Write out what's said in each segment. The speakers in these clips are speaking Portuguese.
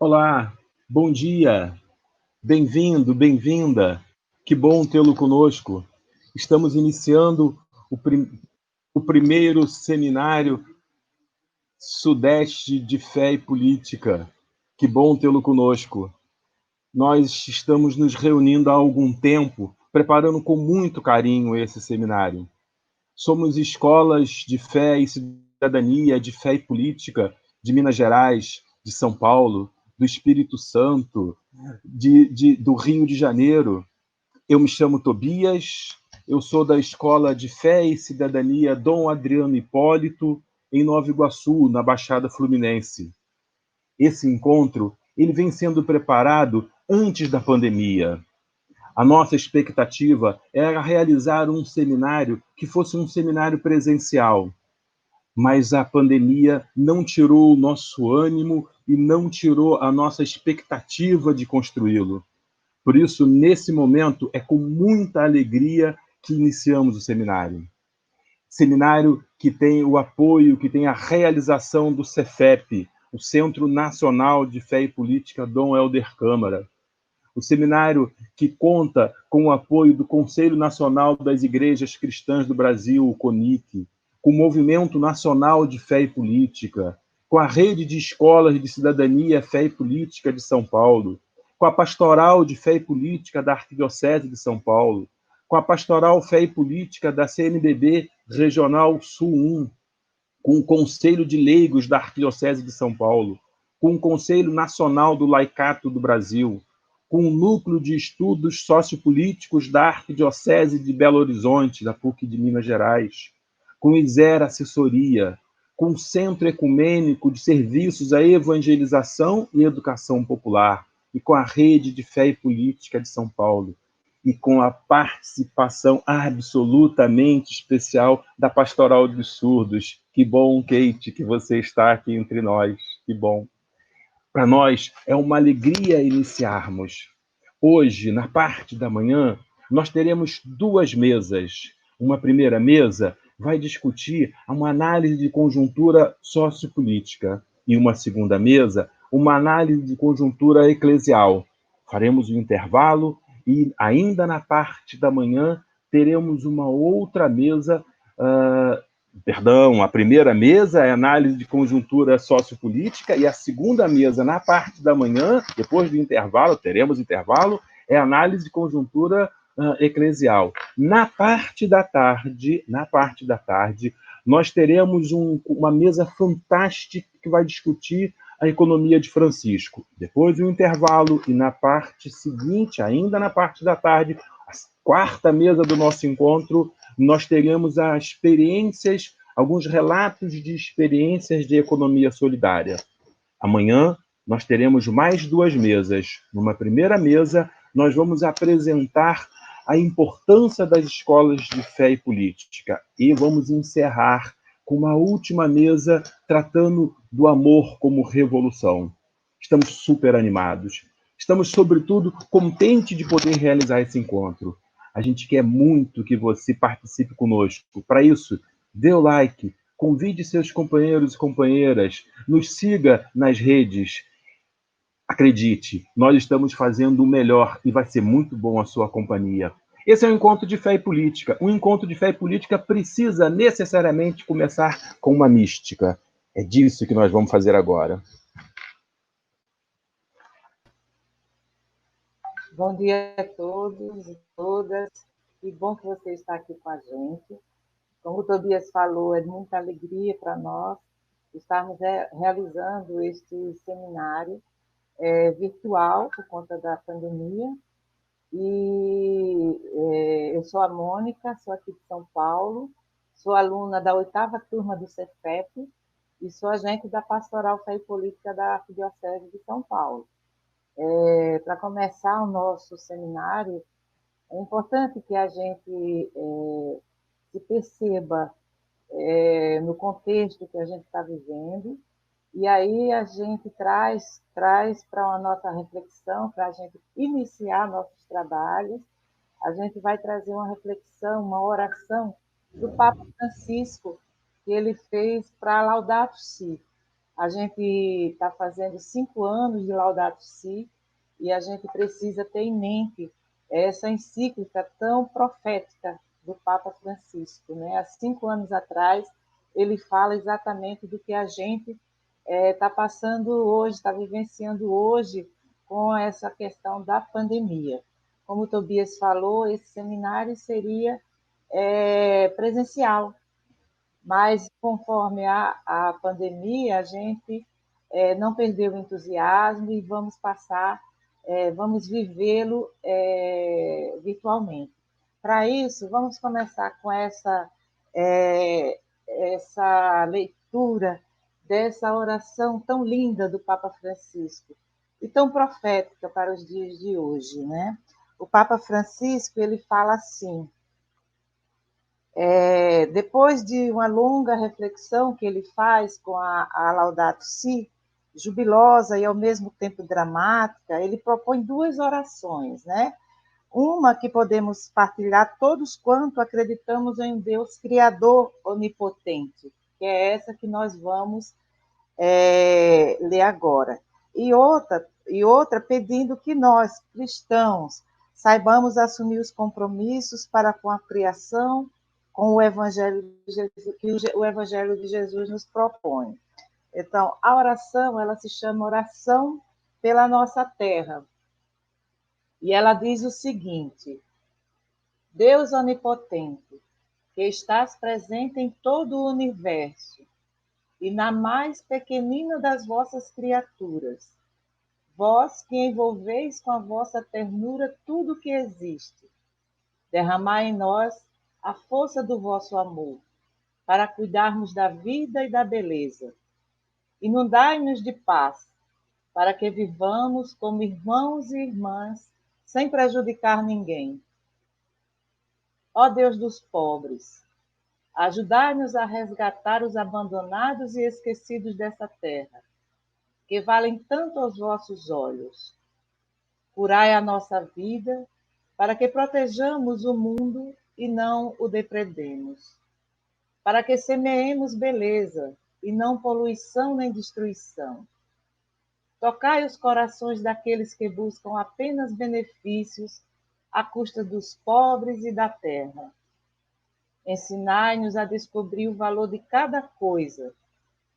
Olá, bom dia, bem-vindo, bem-vinda. Que bom tê-lo conosco. Estamos iniciando o primeiro seminário Sudeste de Fé e Política. Que bom tê-lo conosco. Nós estamos nos reunindo há algum tempo, preparando com muito carinho esse seminário. Somos escolas de fé e cidadania, de fé e política de Minas Gerais, de São Paulo, do Espírito Santo, do Rio de Janeiro. Eu me chamo Tobias, eu sou da Escola de Fé e Cidadania Dom Adriano Hipólito, em Nova Iguaçu, na Baixada Fluminense. Esse encontro ele vem sendo preparado antes da pandemia. A nossa expectativa era realizar um seminário que fosse um seminário presencial, mas a pandemia não tirou o nosso ânimo e não tirou a nossa expectativa de construí-lo. Por isso, nesse momento, é com muita alegria que iniciamos o seminário. Seminário que tem o apoio, que tem a realização do Cefep, o Centro Nacional de Fé e Política Dom Helder Câmara. O seminário que conta com o apoio do Conselho Nacional das Igrejas Cristãs do Brasil, o CONIC, com o Movimento Nacional de Fé e Política, com a Rede de Escolas de Cidadania, Fé e Política de São Paulo, com a Pastoral de Fé e Política da Arquidiocese de São Paulo, com a Pastoral Fé e Política da CNBB Regional Sul 1, com o Conselho de Leigos da Arquidiocese de São Paulo, com o Conselho Nacional do Laicato do Brasil, com o Núcleo de Estudos Sociopolíticos da Arquidiocese de Belo Horizonte, da PUC de Minas Gerais, com o ISER Assessoria, com o Centro Ecumênico de Serviços à Evangelização e Educação Popular, e com a Rede de Fé e Política de São Paulo, e com a participação absolutamente especial da Pastoral dos Surdos. Que bom, Kate, que você está aqui entre nós. Que bom. Para nós é uma alegria iniciarmos. Hoje, na parte da manhã, nós teremos duas mesas. Uma primeira mesa vai discutir uma análise de conjuntura sociopolítica e uma segunda mesa, uma análise de conjuntura eclesial. Faremos um intervalo e, ainda na parte da manhã, teremos uma outra mesa. A primeira mesa é análise de conjuntura sociopolítica e a segunda mesa, na parte da manhã, depois do intervalo, teremos intervalo, é análise de conjuntura eclesial. Na parte da tarde, nós teremos uma mesa fantástica que vai discutir a economia de Francisco. Depois do intervalo e na parte seguinte, ainda na parte da tarde, a quarta mesa do nosso encontro, nós teremos alguns relatos de experiências de economia solidária. Amanhã, nós teremos mais duas mesas. Numa primeira mesa, nós vamos apresentar a importância das escolas de fé e política. E vamos encerrar com uma última mesa tratando do amor como revolução. Estamos super animados. Estamos, sobretudo, contentes de poder realizar esse encontro. A gente quer muito que você participe conosco. Para isso, dê o like, convide seus companheiros e companheiras, nos siga nas redes. Acredite, nós estamos fazendo o melhor e vai ser muito bom a sua companhia. Esse é um encontro de fé e política. Um encontro de fé e política precisa necessariamente começar com uma mística. É disso que nós vamos fazer agora. Bom dia a todos e todas. Que bom que você está aqui com a gente. Como o Tobias falou, é de muita alegria para nós estarmos realizando este seminário virtual por conta da pandemia. Eu sou a Mônica, sou aqui de São Paulo, sou aluna da 8ª turma do Cefep e sou agente da Pastoral Fé e Política da Arquidiocese de São Paulo. Para começar o nosso seminário, é importante que a gente se perceba no contexto que a gente está vivendo, e aí a gente traz para a nossa reflexão, para a gente iniciar nossos trabalhos, a gente vai trazer uma reflexão, uma oração do Papa Francisco, que ele fez para Laudato Si. A gente está fazendo 5 anos de Laudato Si e a gente precisa ter em mente essa encíclica tão profética do Papa Francisco, né? Há 5 anos atrás, ele fala exatamente do que a gente está passando hoje, está vivenciando hoje com essa questão da pandemia. Como o Tobias falou, esse seminário seria presencial, mas conforme a pandemia, a gente não perdeu o entusiasmo e vamos passar, vamos vivê-lo virtualmente. Para isso, vamos começar com essa leitura dessa oração tão linda do Papa Francisco e tão profética para os dias de hoje, né? O Papa Francisco ele fala assim: depois de uma longa reflexão que ele faz com a Laudato Si, jubilosa e ao mesmo tempo dramática, ele propõe 2 orações, né? Uma que podemos partilhar todos quanto acreditamos em um Deus Criador onipotente, que é essa que nós vamos ler agora. E outra pedindo que nós, cristãos, saibamos assumir os compromissos para com a criação, com o Evangelho de Jesus, que o Evangelho de Jesus nos propõe. Então, a oração, ela se chama oração pela nossa terra. E ela diz o seguinte: Deus onipotente, que estás presente em todo o universo e na mais pequenina das vossas criaturas, vós que envolveis com a vossa ternura tudo o que existe, derramai em nós a força do vosso amor, para cuidarmos da vida e da beleza. Inundai-nos de paz, para que vivamos como irmãos e irmãs, sem prejudicar ninguém. Ó Deus dos pobres, ajudai-nos a resgatar os abandonados e esquecidos dessa terra, que valem tanto aos vossos olhos. Curai a nossa vida, para que protejamos o mundo e não o depredemos. Para que semeemos beleza, e não poluição nem destruição. Tocai os corações daqueles que buscam apenas benefícios à custa dos pobres e da terra. Ensinai-nos a descobrir o valor de cada coisa,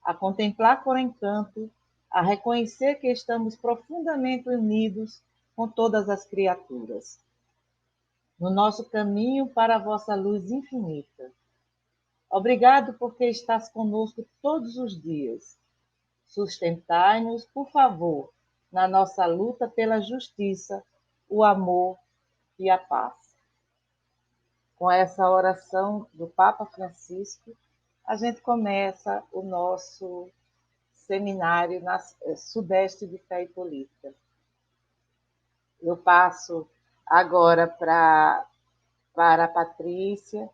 a contemplar por encanto, a reconhecer que estamos profundamente unidos com todas as criaturas, no nosso caminho para a vossa luz infinita. Obrigado porque estás conosco todos os dias. Sustentai-nos, por favor, na nossa luta pela justiça, o amor e a paz. Com essa oração do Papa Francisco, a gente começa o nosso seminário na Sudeste de Fé e Política. Eu passo agora para a Patrícia,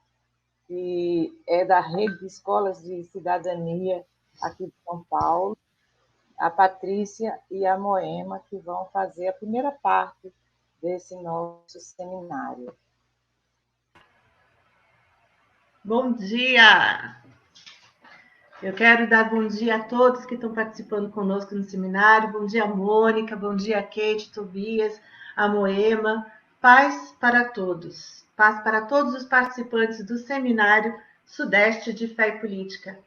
que é da Rede de Escolas de Cidadania aqui de São Paulo, a Patrícia e a Moema, que vão fazer a primeira parte desse nosso seminário. Bom dia! Eu quero dar bom dia a todos que estão participando conosco no seminário. Bom dia, Mônica, bom dia, Kate, Tobias, a Moema. Paz para todos. Paz para todos os participantes do seminário Sudeste de Fé e Política.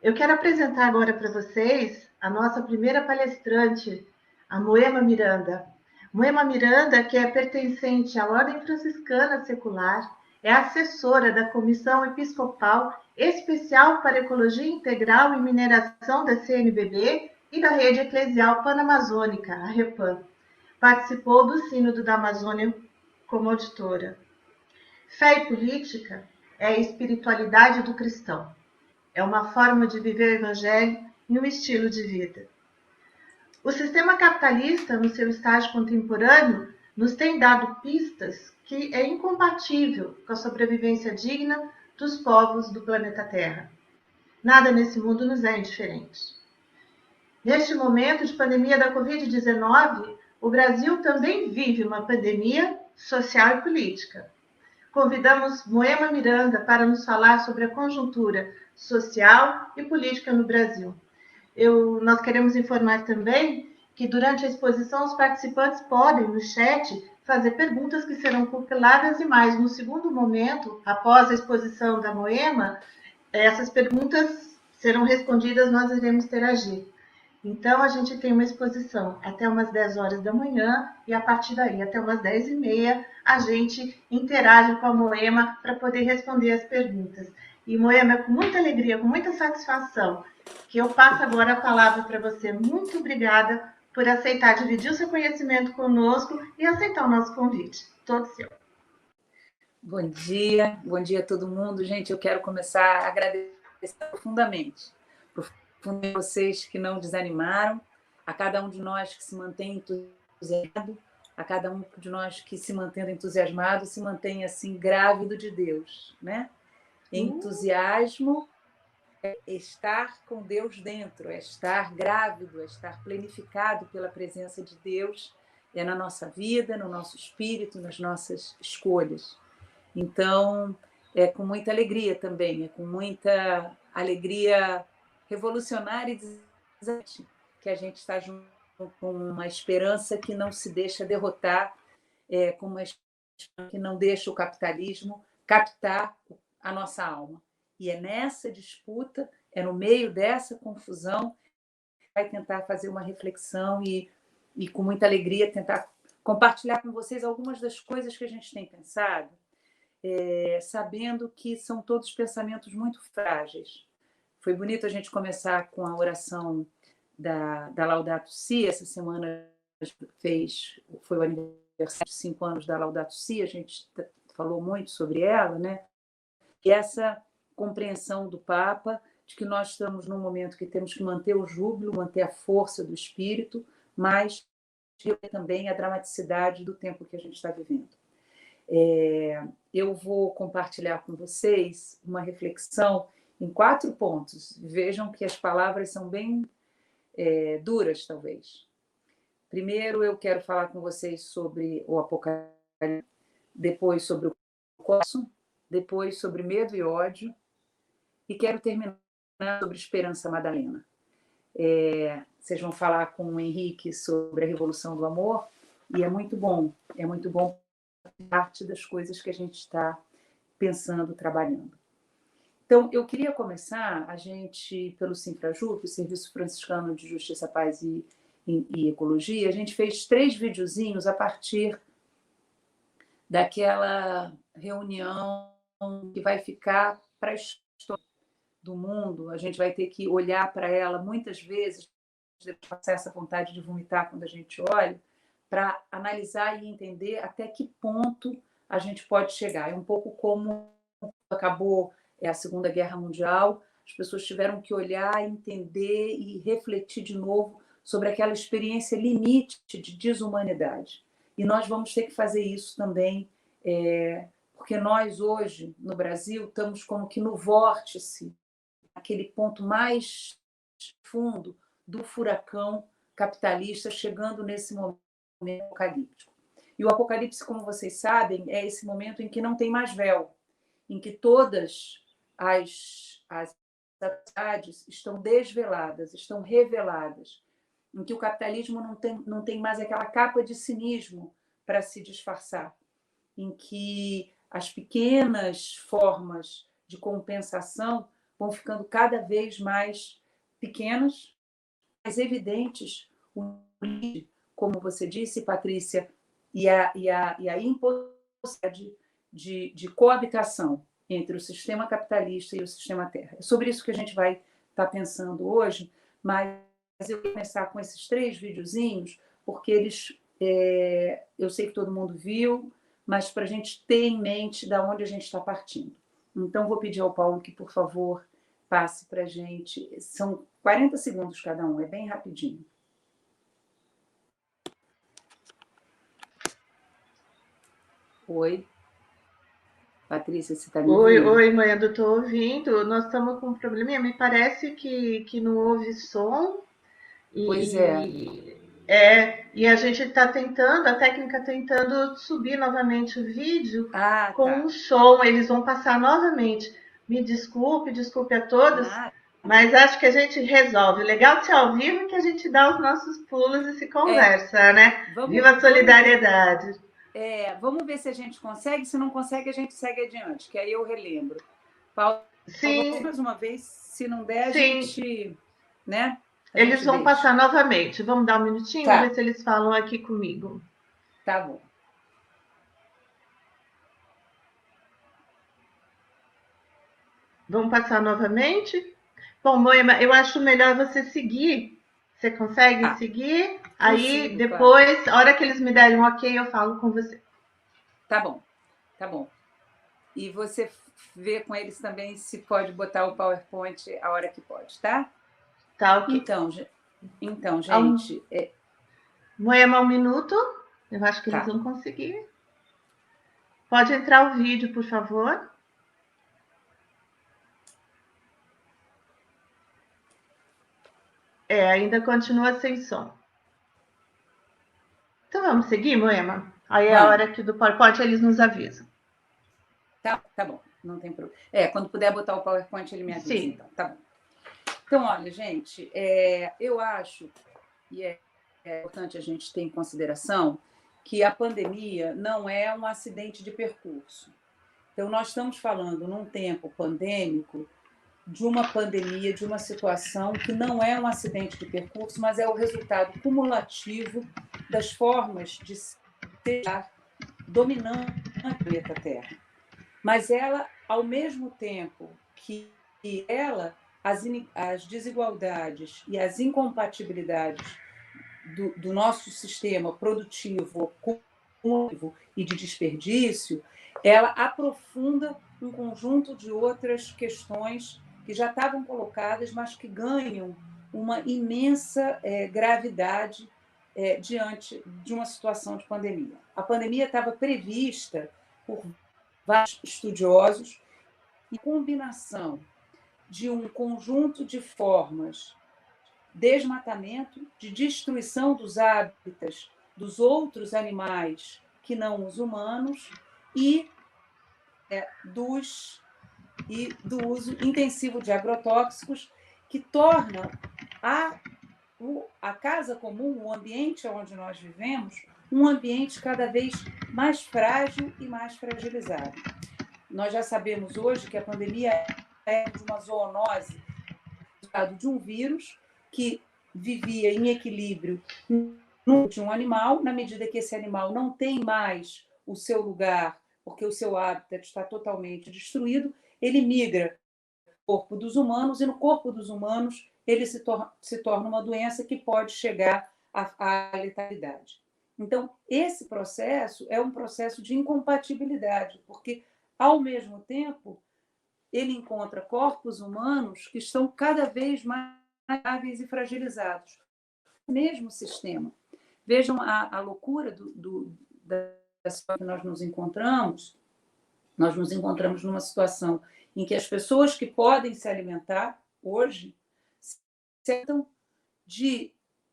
Eu quero apresentar agora para vocês a nossa primeira palestrante, a Moema Miranda. Moema Miranda, que é pertencente à Ordem Franciscana Secular, é assessora da Comissão Episcopal Especial para Ecologia Integral e Mineração da CNBB e da Rede Eclesial Panamazônica, a REPAM. Participou do Sínodo da Amazônia como auditora. Fé e política é a espiritualidade do cristão. É uma forma de viver o Evangelho e um estilo de vida. O sistema capitalista, no seu estágio contemporâneo, nos tem dado pistas que é incompatível com a sobrevivência digna dos povos do planeta Terra. Nada nesse mundo nos é indiferente. Neste momento de pandemia da Covid-19, o Brasil também vive uma pandemia social e política. Convidamos Moema Miranda para nos falar sobre a conjuntura social e política no Brasil. nós queremos informar também que durante a exposição os participantes podem, no chat, fazer perguntas que serão compiladas e mais. No segundo momento, após a exposição da Moema, essas perguntas serão respondidas, nós iremos interagir. Então, a gente tem uma exposição até umas 10 horas da manhã e, a partir daí, até umas 10h30, a gente interage com a Moema para poder responder as perguntas. E, Moema, é com muita alegria, com muita satisfação, que eu passo agora a palavra para você. Muito obrigada por aceitar dividir o seu conhecimento conosco e aceitar o nosso convite. Todo seu. Bom dia a todo mundo. Gente, eu quero começar a agradecer profundamente a vocês que não desanimaram, a cada um de nós que se mantém entusiasmado, a cada um de nós que se mantendo entusiasmado, se mantém assim grávido de Deus, né? Entusiasmo é estar com Deus dentro, é estar grávido, é estar plenificado pela presença de Deus, é na nossa vida, no nosso espírito, nas nossas escolhas. Então, é com muita alegria também, é com muita alegria revolucionária e desafiante que a gente está junto com uma esperança que não se deixa derrotar, com uma esperança que não deixa o capitalismo captar a nossa alma. E é nessa disputa, é no meio dessa confusão, que vai tentar fazer uma reflexão e com muita alegria tentar compartilhar com vocês algumas das coisas que a gente tem pensado, sabendo que são todos pensamentos muito frágeis. Foi bonito a gente começar com a oração da Laudato Si. Essa semana foi o aniversário de 5 anos da Laudato Si, a gente falou muito sobre ela, né? E essa compreensão do Papa de que nós estamos num momento que temos que manter o júbilo, manter a força do espírito, mas também a dramaticidade do tempo que a gente está vivendo. Eu vou compartilhar com vocês uma reflexão em 4 pontos. Vejam que as palavras são bem duras, talvez. Primeiro, eu quero falar com vocês sobre o Apocalipse, depois sobre o coração, depois sobre medo e ódio, e quero terminar sobre Esperança Madalena. Vocês vão falar com o Henrique sobre a Revolução do Amor, e é muito bom parte das coisas que a gente está pensando, trabalhando. Então, eu queria começar, a gente, pelo Sinfrajup, o Serviço Franciscano de Justiça, Paz e Ecologia, a gente fez 3 videozinhos a partir daquela reunião que vai ficar para a história do mundo. A gente vai ter que olhar para ela muitas vezes, passar essa vontade de vomitar quando a gente olha, para analisar e entender até que ponto a gente pode chegar. É um pouco como acabou a Segunda Guerra Mundial, as pessoas tiveram que olhar, entender e refletir de novo sobre aquela experiência limite de desumanidade. E nós vamos ter que fazer isso também, porque nós hoje, no Brasil, estamos como que no vórtice, aquele ponto mais fundo do furacão capitalista, chegando nesse momento apocalíptico. E o Apocalipse, como vocês sabem, é esse momento em que não tem mais véu, em que todas as verdades estão desveladas, estão reveladas, em que o capitalismo não tem mais aquela capa de cinismo para se disfarçar, em que as pequenas formas de compensação vão ficando cada vez mais pequenas, mais evidentes, como você disse, Patrícia, e a impossibilidade de coabitação entre o sistema capitalista e o sistema terra. É sobre isso que a gente vai estar pensando hoje, mas eu vou começar com esses 3 videozinhos, porque eles, eu sei que todo mundo viu, mas para a gente ter em mente de onde a gente está partindo. Então, vou pedir ao Paulo que, por favor, passe para a gente. São 40 segundos cada um, é bem rapidinho. Oi. Patrícia, você está me ouvindo? Oi, mãe, eu estou ouvindo. Nós estamos com um probleminha. Me parece que não houve som. Pois é. E a gente está tentando, a técnica tentando subir novamente o vídeo com um som. Eles vão passar novamente. Me desculpe a todos. Mas acho que a gente resolve. O legal de ser ao vivo é que a gente dá os nossos pulos e se conversa, né? Viva a solidariedade. Vamos ver se a gente consegue. Se não consegue, a gente segue adiante, que aí eu relembro. Paulo, Sim. mais uma vez, se não der, Sim. a gente... Né? Eles vão passar novamente. Vamos dar um minutinho, tá. Ver se eles falam aqui comigo. Tá bom. Vamos passar novamente? Bom, Moema, eu acho melhor você seguir. Você consegue seguir? Aí, Consigo, depois, claro. A hora que eles me derem um ok, eu falo com você. Tá bom, tá bom. E você vê com eles também se pode botar o PowerPoint a hora que pode, tá? Tá, ok. Então gente... Moema, um minuto. Eu acho que eles vão conseguir. Pode entrar o vídeo, por favor. Ainda continua sem som. Então vamos seguir, Moema? Aí é a hora que do PowerPoint eles nos avisam. Tá bom, não tem problema. Quando puder botar o PowerPoint, ele me avisa. Sim. Então, tá bom. Então, olha, gente, eu acho, e é importante a gente ter em consideração, que a pandemia não é um acidente de percurso. Então, nós estamos falando, num tempo pandêmico, de uma pandemia, de uma situação que não é um acidente de percurso, mas é o resultado cumulativo das formas de ser dominante no planeta Terra. Mas ela, ao mesmo tempo que as desigualdades e as incompatibilidades do nosso sistema produtivo, acumulativo e de desperdício, ela aprofunda um conjunto de outras questões que já estavam colocadas, mas que ganham uma imensa gravidade diante de uma situação de pandemia. A pandemia estava prevista por vários estudiosos e combinação de um conjunto de formas de desmatamento, de destruição dos hábitats dos outros animais que não os humanos e do uso intensivo de agrotóxicos, que torna a casa comum, o ambiente onde nós vivemos, um ambiente cada vez mais frágil e mais fragilizado. Nós já sabemos hoje que a pandemia é de uma zoonose, de um vírus que vivia em equilíbrio de um animal, na medida que esse animal não tem mais o seu lugar, porque o seu hábitat está totalmente destruído, ele migra no corpo dos humanos, e no corpo dos humanos ele se torna uma doença que pode chegar à letalidade. Então, esse processo é um processo de incompatibilidade, porque, ao mesmo tempo, ele encontra corpos humanos que estão cada vez mais frágeis e fragilizados. O mesmo sistema. Vejam a loucura da situação que nós nos encontramos. Nós nos encontramos numa situação em que as pessoas que podem se alimentar hoje se alimentam de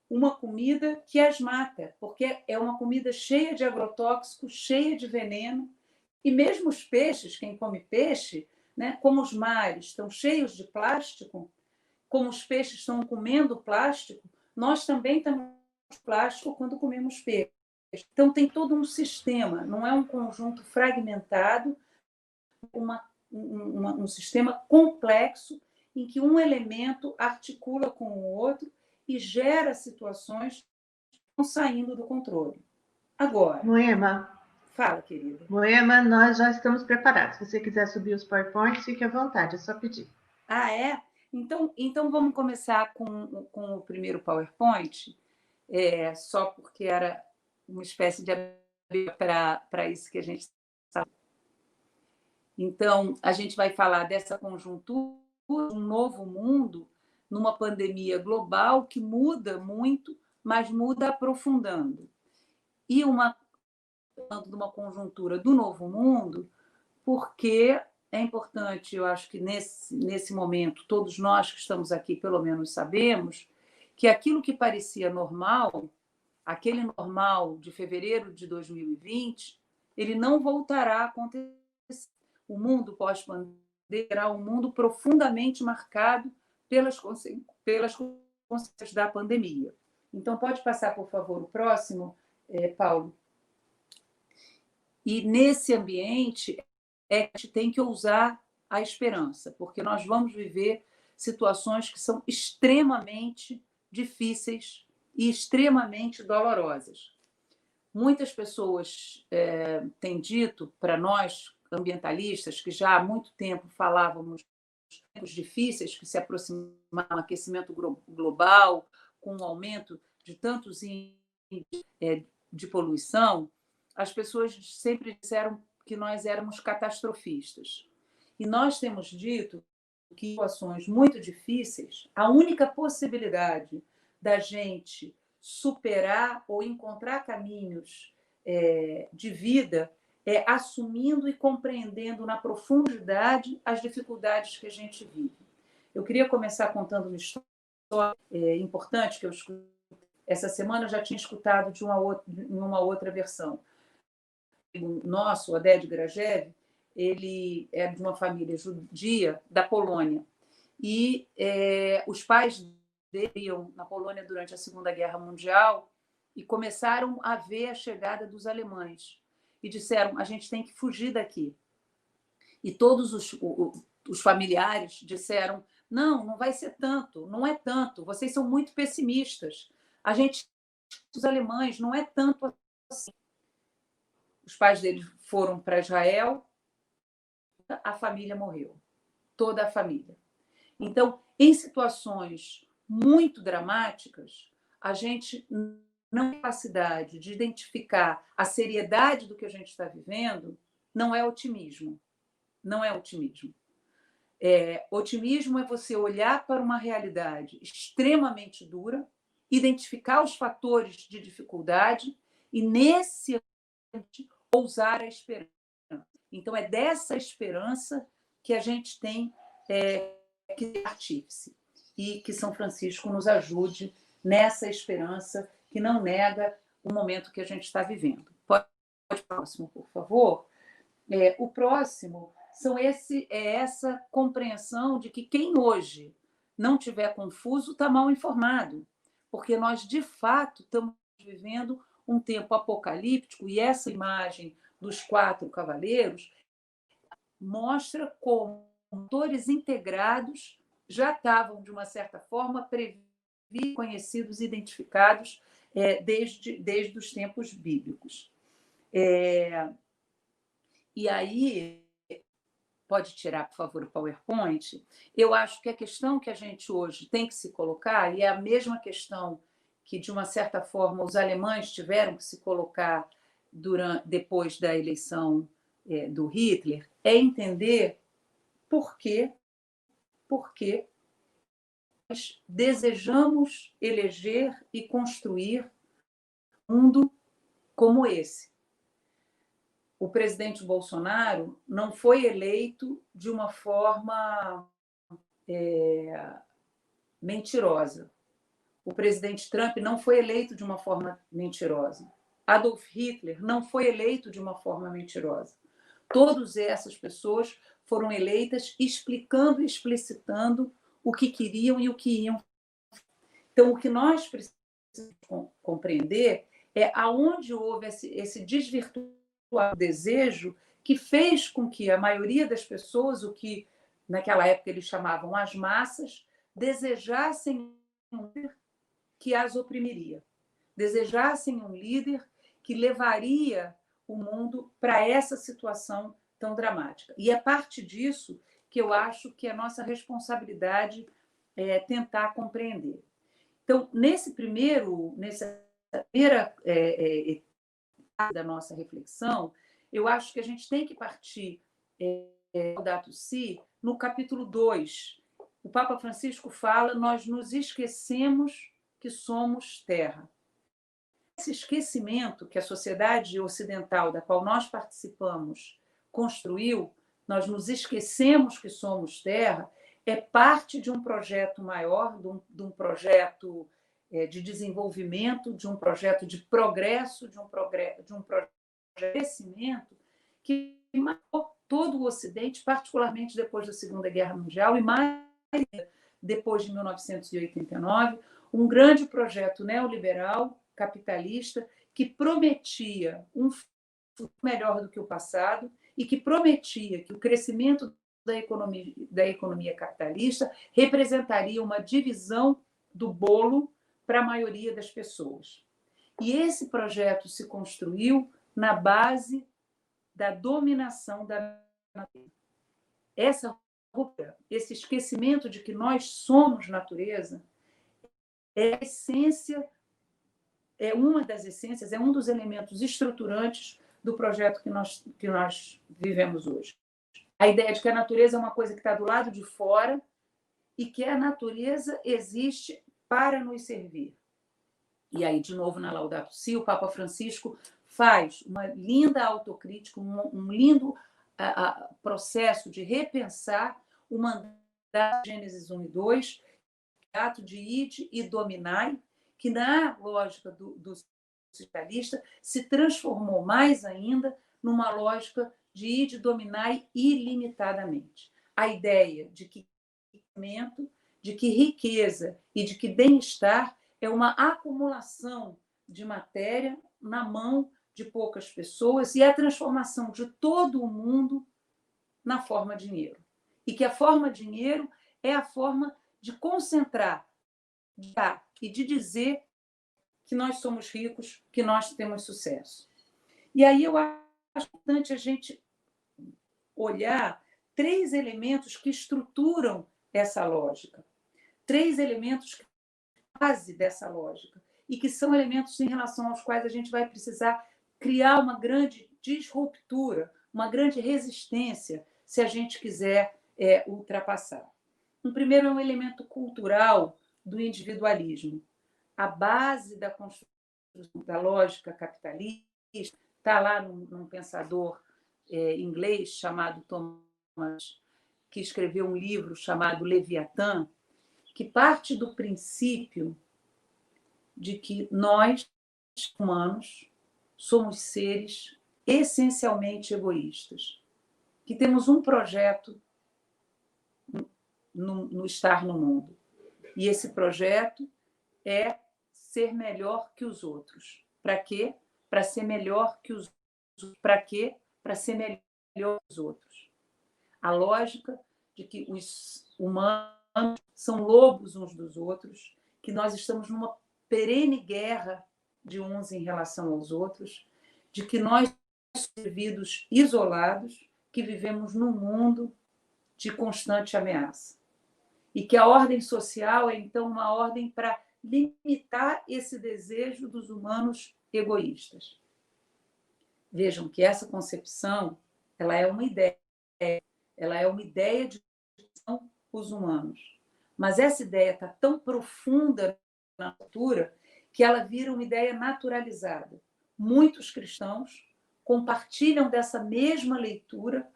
uma comida que as mata, porque é uma comida cheia de agrotóxicos, cheia de veneno, e mesmo os peixes, quem come peixe, né, como os mares estão cheios de plástico, como os peixes estão comendo plástico, nós também estamos plástico quando comemos peixe. Então tem todo um sistema, não é um conjunto fragmentado, um sistema complexo em que um elemento articula com o outro e gera situações que estão saindo do controle. Agora, Moema. Fala, querida. Moema, nós já estamos preparados. Se você quiser subir os PowerPoints, fique à vontade, é só pedir. É? Então vamos começar com o primeiro PowerPoint, só porque era uma espécie de para isso que a gente sabe. Então, a gente vai falar dessa conjuntura, um novo mundo, numa pandemia global que muda muito, mas muda aprofundando. E de uma conjuntura do novo mundo, porque é importante, eu acho que nesse momento, todos nós que estamos aqui, pelo menos, sabemos que aquilo que parecia normal, aquele normal de fevereiro de 2020, ele não voltará a acontecer. O mundo pós-pandemia será um mundo profundamente marcado pelas consequências da pandemia. Então, pode passar, por favor, o próximo, Paulo. E nesse ambiente, a gente tem que ousar a esperança, porque nós vamos viver situações que são extremamente difíceis e extremamente dolorosas. Muitas pessoas têm dito para nós, ambientalistas, que já há muito tempo falávamos dos tempos difíceis que se aproximavam do aquecimento global, com o aumento de tantos índices de poluição, as pessoas sempre disseram que nós éramos catastrofistas. E nós temos dito que em situações muito difíceis, a única possibilidade da gente superar ou encontrar caminhos de vida é assumindo e compreendendo na profundidade as dificuldades que a gente vive. Eu queria começar contando uma história importante que eu escutei. Essa semana eu já tinha escutado em uma outra versão. O nosso, Oded Grajew, ele é de uma família judia da Polônia. E os pais dele iam na Polônia durante a Segunda Guerra Mundial e começaram a ver a chegada dos alemães. E disseram, a gente tem que fugir daqui. E todos os familiares disseram, não vai ser tanto, não é tanto, vocês são muito pessimistas. Os alemães, não é tanto assim. Os pais deles foram para Israel, a família morreu, toda a família. Então, em situações muito dramáticas, a gente não tem capacidade de identificar a seriedade do que a gente está vivendo, não é otimismo. Não é otimismo. Otimismo é você olhar para uma realidade extremamente dura, identificar os fatores de dificuldade e, nesse ambiente, ousar a esperança. Então, é dessa esperança que a gente tem que ser artífice e que São Francisco nos ajude nessa esperança que não nega o momento que a gente está vivendo. Pode o próximo, por favor? O próximo é essa compreensão de que quem hoje não tiver confuso está mal informado, porque nós, de fato, estamos vivendo um tempo apocalíptico e essa imagem dos 4 cavaleiros mostra como atores integrados já estavam, de uma certa forma, previstos, conhecidos, identificados desde os tempos bíblicos. E aí, pode tirar, por favor, o PowerPoint. Eu acho que a questão que a gente hoje tem que se colocar, e é a mesma questão que, de uma certa forma, os alemães tiveram que se colocar depois da eleição do Hitler, é entender por que nós desejamos eleger e construir um mundo como esse. O presidente Bolsonaro não foi eleito de uma forma mentirosa. O presidente Trump não foi eleito de uma forma mentirosa. Adolf Hitler não foi eleito de uma forma mentirosa. Todas essas pessoas foram eleitas explicando e explicitando o que queriam e o que iam. Então, o que nós precisamos compreender é aonde houve esse desvirtuamento do desejo que fez com que a maioria das pessoas, o que naquela época eles chamavam as massas, desejassem um líder que as oprimiria, desejassem um líder que levaria o mundo para essa situação tão dramática. E é parte disso que eu acho que é nossa responsabilidade tentar compreender. Então, nessa primeira etapa da nossa reflexão, eu acho que a gente tem que partir Laudato Si no capítulo 2. O Papa Francisco fala: nós nos esquecemos que somos terra. Esse esquecimento que a sociedade ocidental da qual nós participamos construiu, nós nos esquecemos que somos terra, é parte de um projeto maior, de um projeto de desenvolvimento, de um projeto de progresso, de um projeto de crescimento que marcou todo o Ocidente, particularmente depois da Segunda Guerra Mundial e mais depois de 1989, um grande projeto neoliberal, capitalista, que prometia um futuro melhor do que o passado e que prometia que o crescimento da economia capitalista representaria uma divisão do bolo para a maioria das pessoas. E esse projeto se construiu na base da dominação da natureza. Esse esquecimento de que nós somos natureza é a essência, é uma das essências, é um dos elementos estruturantes do projeto que nós vivemos hoje. A ideia de que a natureza é uma coisa que está do lado de fora e que a natureza existe para nos servir. E aí, de novo, na Laudato Si, o Papa Francisco faz uma linda autocrítica, um lindo processo de repensar o mandato de Gênesis 1 e 2, ato de ide e dominai, que na lógica do socialista se transformou mais ainda numa lógica de ide e dominai ilimitadamente. A ideia de que riqueza e de que bem-estar é uma acumulação de matéria na mão de poucas pessoas e a transformação de todo o mundo na forma dinheiro. E que a forma dinheiro é a forma de concentrar e de dizer que nós somos ricos, que nós temos sucesso. E aí eu acho importante a gente olhar 3 elementos que estruturam essa lógica. 3 elementos que base dessa lógica e que são elementos em relação aos quais a gente vai precisar criar uma grande disruptura, uma grande resistência, se a gente quiser ultrapassar. O primeiro é um elemento cultural do individualismo. A base da construção da lógica capitalista está lá num pensador inglês chamado Thomas, que escreveu um livro chamado Leviatã, que parte do princípio de que nós, humanos, somos seres essencialmente egoístas, que temos um projeto no estar no mundo. E esse projeto é ser melhor que os outros. Para quê? Para ser melhor que os outros. Para quê? Para ser melhor que os outros. A lógica de que os humanos são lobos uns dos outros, que nós estamos numa perene guerra de uns em relação aos outros, de que nós somos indivíduos isolados, que vivemos num mundo de constante ameaça. E que a ordem social é, então, uma ordem para limitar esse desejo dos humanos egoístas. Vejam que essa concepção ela é uma ideia de que são os humanos. Mas essa ideia está tão profunda na cultura que ela vira uma ideia naturalizada. Muitos cristãos compartilham dessa mesma leitura.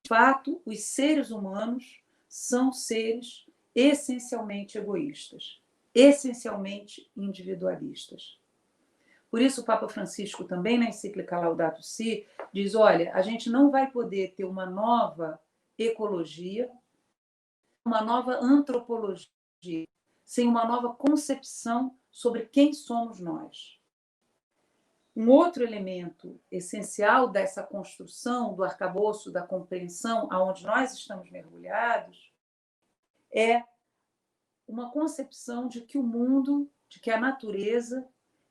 De fato, os seres humanos são seres essencialmente egoístas, essencialmente individualistas. Por isso, o Papa Francisco, também na encíclica Laudato Si, diz: olha, a gente não vai poder ter uma nova ecologia, uma nova antropologia, sem uma nova concepção sobre quem somos nós. Um outro elemento essencial dessa construção do arcabouço da compreensão aonde nós estamos mergulhados é uma concepção de que o mundo, de que a natureza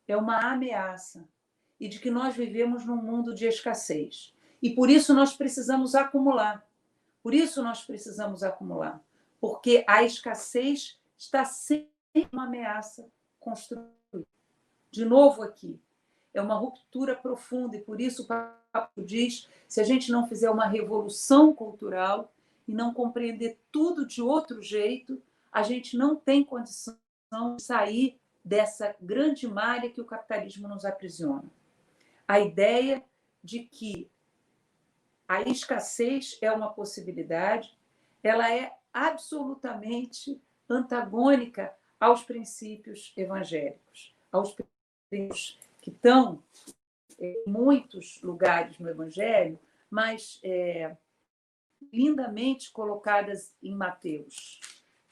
é uma ameaça e de que nós vivemos num mundo de escassez. E por isso nós precisamos acumular. Por isso nós precisamos acumular. Porque a escassez está sempre uma ameaça construída. De novo aqui, é uma ruptura profunda, e por isso o Papa diz: se a gente não fizer uma revolução cultural e não compreender tudo de outro jeito, a gente não tem condição de sair dessa grande malha que o capitalismo nos aprisiona. A ideia de que a escassez é uma possibilidade, ela é absolutamente antagônica aos princípios evangélicos, aos princípios que estão em muitos lugares no Evangelho, mas lindamente colocadas em Mateus.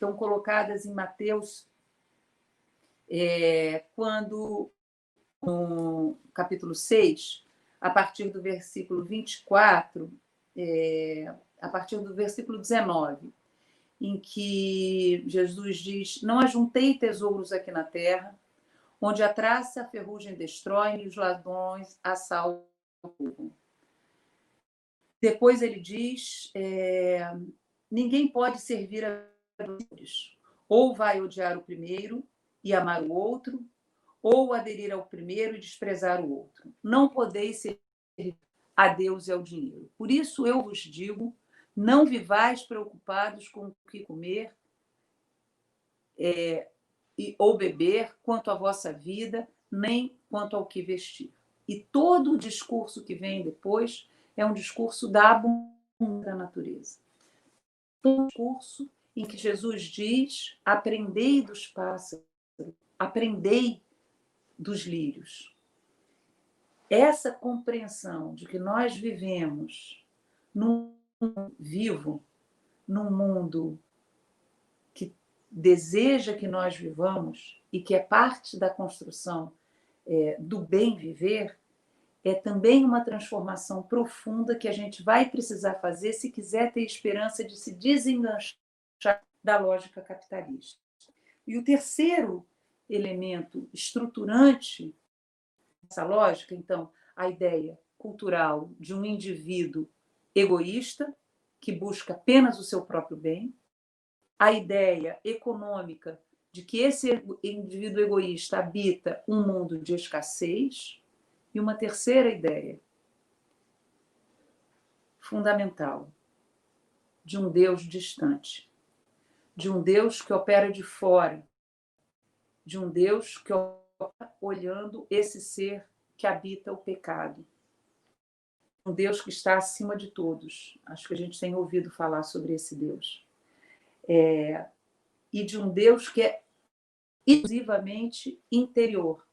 estão colocadas em Mateus, quando, no capítulo 6, a partir do versículo 24, a partir do versículo 19, em que Jesus diz: não ajuntei tesouros aqui na terra, onde a traça e a ferrugem destroem e os ladrões assaltam. Depois ele diz: ninguém pode servir a dois, ou vai odiar o primeiro e amar o outro, ou aderir ao primeiro e desprezar o outro. Não podeis servir a Deus e ao dinheiro. Por isso eu vos digo, não vivais preocupados com o que comer ou beber, quanto à vossa vida, nem quanto ao que vestir. E todo o discurso que vem depois é um discurso da abundância da natureza. Um discurso em que Jesus diz: aprendei dos pássaros, aprendei dos lírios. Essa compreensão de que nós vivemos num mundo vivo, num mundo que deseja que nós vivamos e que é parte da construção do bem viver, é também uma transformação profunda que a gente vai precisar fazer se quiser ter esperança de se desenganchar da lógica capitalista. E o terceiro elemento estruturante dessa lógica, então, a ideia cultural de um indivíduo egoísta, que busca apenas o seu próprio bem, a ideia econômica de que esse indivíduo egoísta habita um mundo de escassez, e uma terceira ideia fundamental, de um Deus distante, de um Deus que opera de fora, de um Deus que opera olhando esse ser que habita o pecado, um Deus que está acima de todos. Acho que a gente tem ouvido falar sobre esse Deus. E de um Deus que é exclusivamente interior.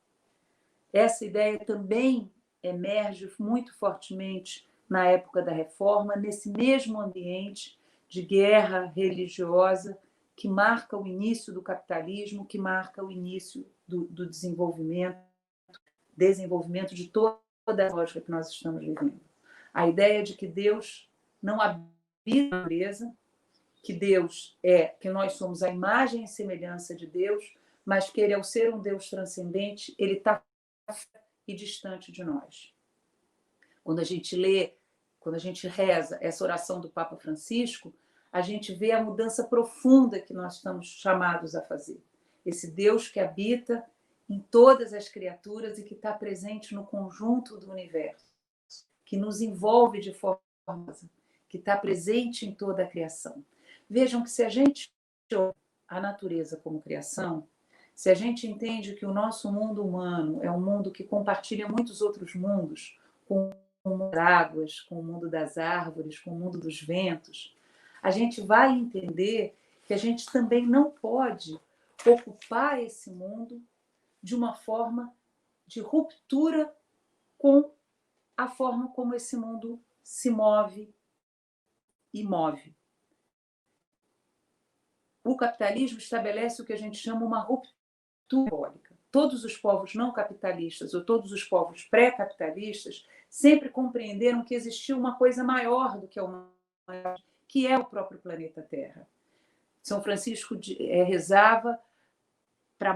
Essa ideia também emerge muito fortemente na época da Reforma, nesse mesmo ambiente de guerra religiosa que marca o início do capitalismo, que marca o início do desenvolvimento de toda a lógica que nós estamos vivendo. A ideia de que Deus não habita na natureza, que Deus que nós somos a imagem e semelhança de Deus, mas que ele, ao ser um Deus transcendente, ele está e distante de nós. Quando a gente lê, quando a gente reza essa oração do Papa Francisco, a gente vê a mudança profunda que nós estamos chamados a fazer. Esse Deus que habita em todas as criaturas e que está presente no conjunto do universo, que nos envolve de forma, que está presente em toda a criação. Vejam que se a gente olha a natureza como criação, se a gente entende que o nosso mundo humano é um mundo que compartilha muitos outros mundos, com o mundo das águas, com o mundo das árvores, com o mundo dos ventos, a gente vai entender que a gente também não pode ocupar esse mundo de uma forma de ruptura com a forma como esse mundo se move e move. O capitalismo estabelece o que a gente chama uma ruptura simbólica. Todos os povos não capitalistas ou todos os povos pré-capitalistas sempre compreenderam que existia uma coisa maior do que a humanidade, que é o próprio planeta Terra. São Francisco rezava para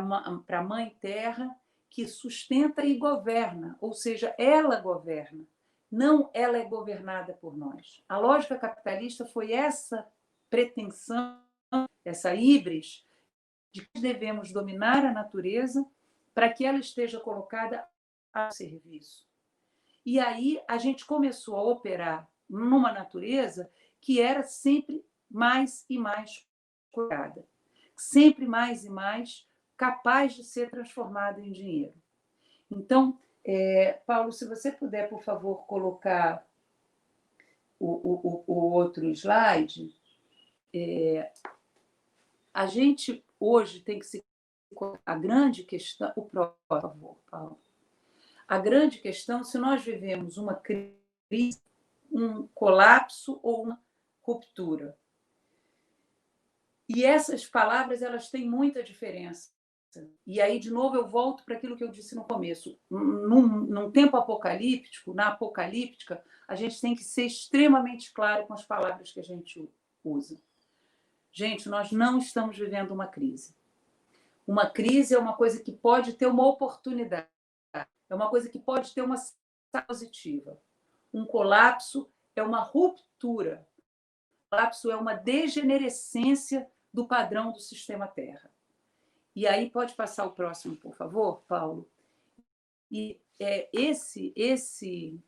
a Mãe Terra, que sustenta e governa, ou seja, ela governa, não ela é governada por nós. A lógica capitalista foi essa pretensão, essa híbris, de que devemos dominar a natureza para que ela esteja colocada a serviço. E aí a gente começou a operar numa natureza que era sempre mais e mais cuidada, sempre mais e mais capaz de ser transformada em dinheiro. Então, Paulo, se você puder, por favor, colocar o outro slide, a gente hoje tem que se a grande questão, por favor, Paulo. A grande questão, se nós vivemos uma crise, um colapso ou uma ruptura. E essas palavras, elas têm muita diferença. E aí, de novo, eu volto para aquilo que eu disse no começo. Num tempo apocalíptico, na apocalíptica, a gente tem que ser extremamente claro com as palavras que a gente usa. Gente, nós não estamos vivendo uma crise. Uma crise é uma coisa que pode ter uma oportunidade, é uma coisa que pode ter uma saída positiva. Um colapso é uma ruptura. O colapso é uma degenerescência do padrão do sistema Terra. E aí, pode passar o próximo, por favor, Paulo? E esse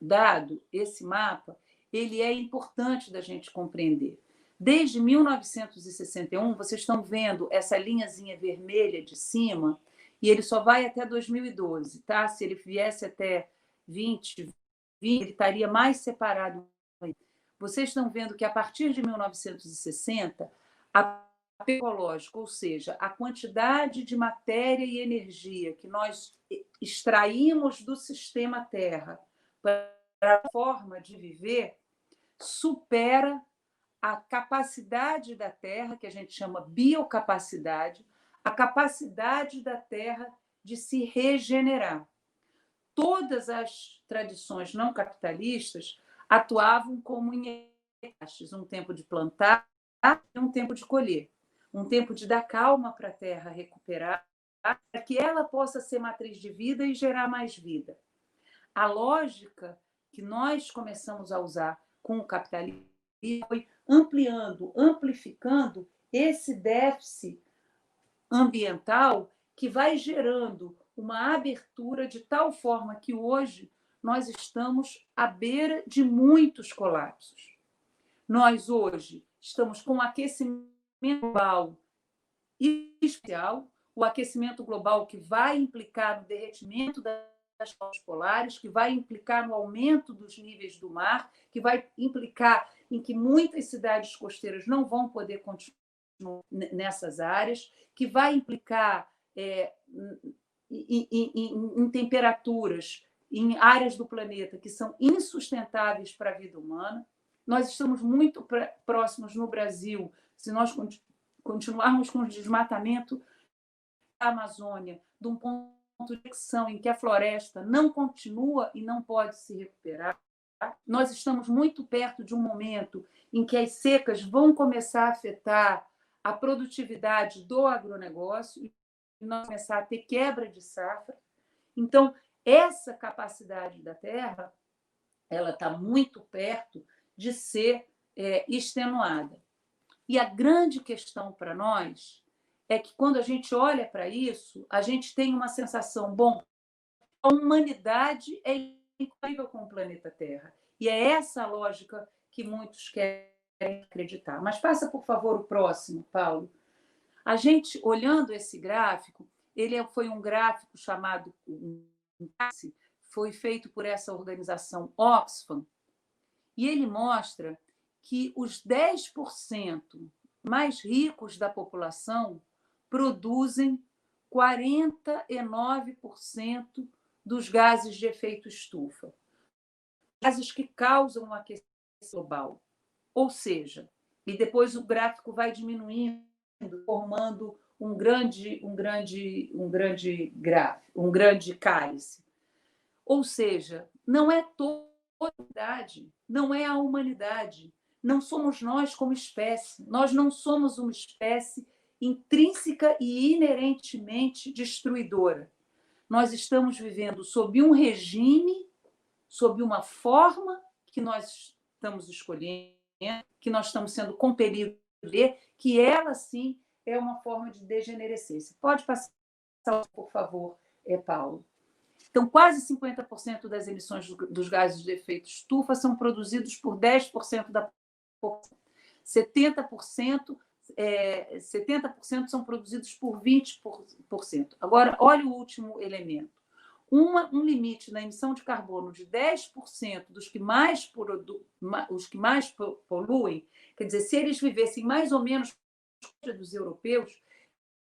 dado, esse mapa, ele é importante da gente compreender. Desde 1961, vocês estão vendo essa linhazinha vermelha de cima, e ele só vai até 2012, tá? Se ele viesse até 2020, ele estaria mais separado. Vocês estão vendo que, a partir de 1960, a ecológico, ou seja, a quantidade de matéria e energia que nós extraímos do sistema Terra para a forma de viver, supera a capacidade da Terra, que a gente chama biocapacidade, a capacidade da Terra de se regenerar. Todas as tradições não capitalistas atuavam como em etapas, um tempo de plantar e um tempo de colher. Um tempo de dar calma para a Terra recuperar, para que ela possa ser matriz de vida e gerar mais vida. A lógica que nós começamos a usar com o capitalismo foi ampliando, amplificando esse déficit ambiental que vai gerando uma abertura de tal forma que hoje nós estamos à beira de muitos colapsos. Nós hoje estamos com um aquecimento global especial, o aquecimento global que vai implicar no derretimento das calotas polares, que vai implicar no aumento dos níveis do mar, que vai implicar em que muitas cidades costeiras não vão poder continuar nessas áreas, que vai implicar em temperaturas em áreas do planeta que são insustentáveis para a vida humana. Nós estamos muito próximos no Brasil, se nós continuarmos com o desmatamento da Amazônia, de um ponto de inflexão em que a floresta não continua e não pode se recuperar. Nós estamos muito perto de um momento em que as secas vão começar a afetar a produtividade do agronegócio e nós começar a ter quebra de safra. Então, essa capacidade da Terra, ela está muito perto de ser extenuada. E a grande questão para nós é que, quando a gente olha para isso, a gente tem uma sensação, bom, a humanidade é incompatível com o planeta Terra. E é essa a lógica que muitos querem acreditar. Mas passa, por favor, o próximo, Paulo. A gente, olhando esse gráfico, ele foi um gráfico chamado, foi feito por essa organização Oxfam, e ele mostra que os 10% mais ricos da população produzem 49% dos gases de efeito estufa, gases que causam o aquecimento global. Ou seja, e depois o gráfico vai diminuindo, formando um grande cálice. Ou seja, não é toda a humanidade, não é a humanidade, não somos nós como espécie. Nós não somos uma espécie intrínseca e inerentemente destruidora. Nós estamos vivendo sob um regime, sob uma forma que nós estamos escolhendo, que nós estamos sendo compelidos a ver, que ela, sim, é uma forma de degenerescência. Pode passar, por favor, Paulo. Então, quase 50% das emissões dos gases de efeito estufa são produzidos por 10% da população. 70% são produzidos por 20%. Agora, olha o último elemento. Um limite na emissão de carbono de 10% dos que mais poluem, quer dizer, se eles vivessem mais ou menos dos europeus,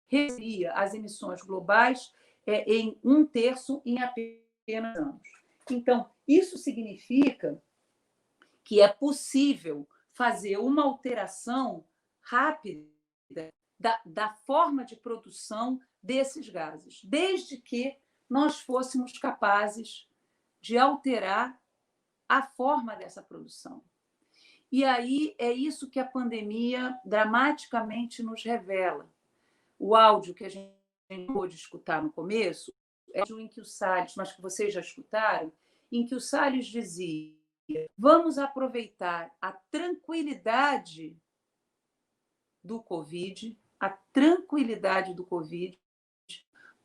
reduziria as emissões globais em 1/3 em apenas anos. Então, isso significa que é possível fazer uma alteração rápida da forma de produção desses gases, desde que nós fôssemos capazes de alterar a forma dessa produção. E aí é isso que a pandemia dramaticamente nos revela. O áudio que a gente pôde escutar no começo é o em que o Salles, mas que vocês já escutaram, em que o Salles dizia: vamos aproveitar a tranquilidade do Covid,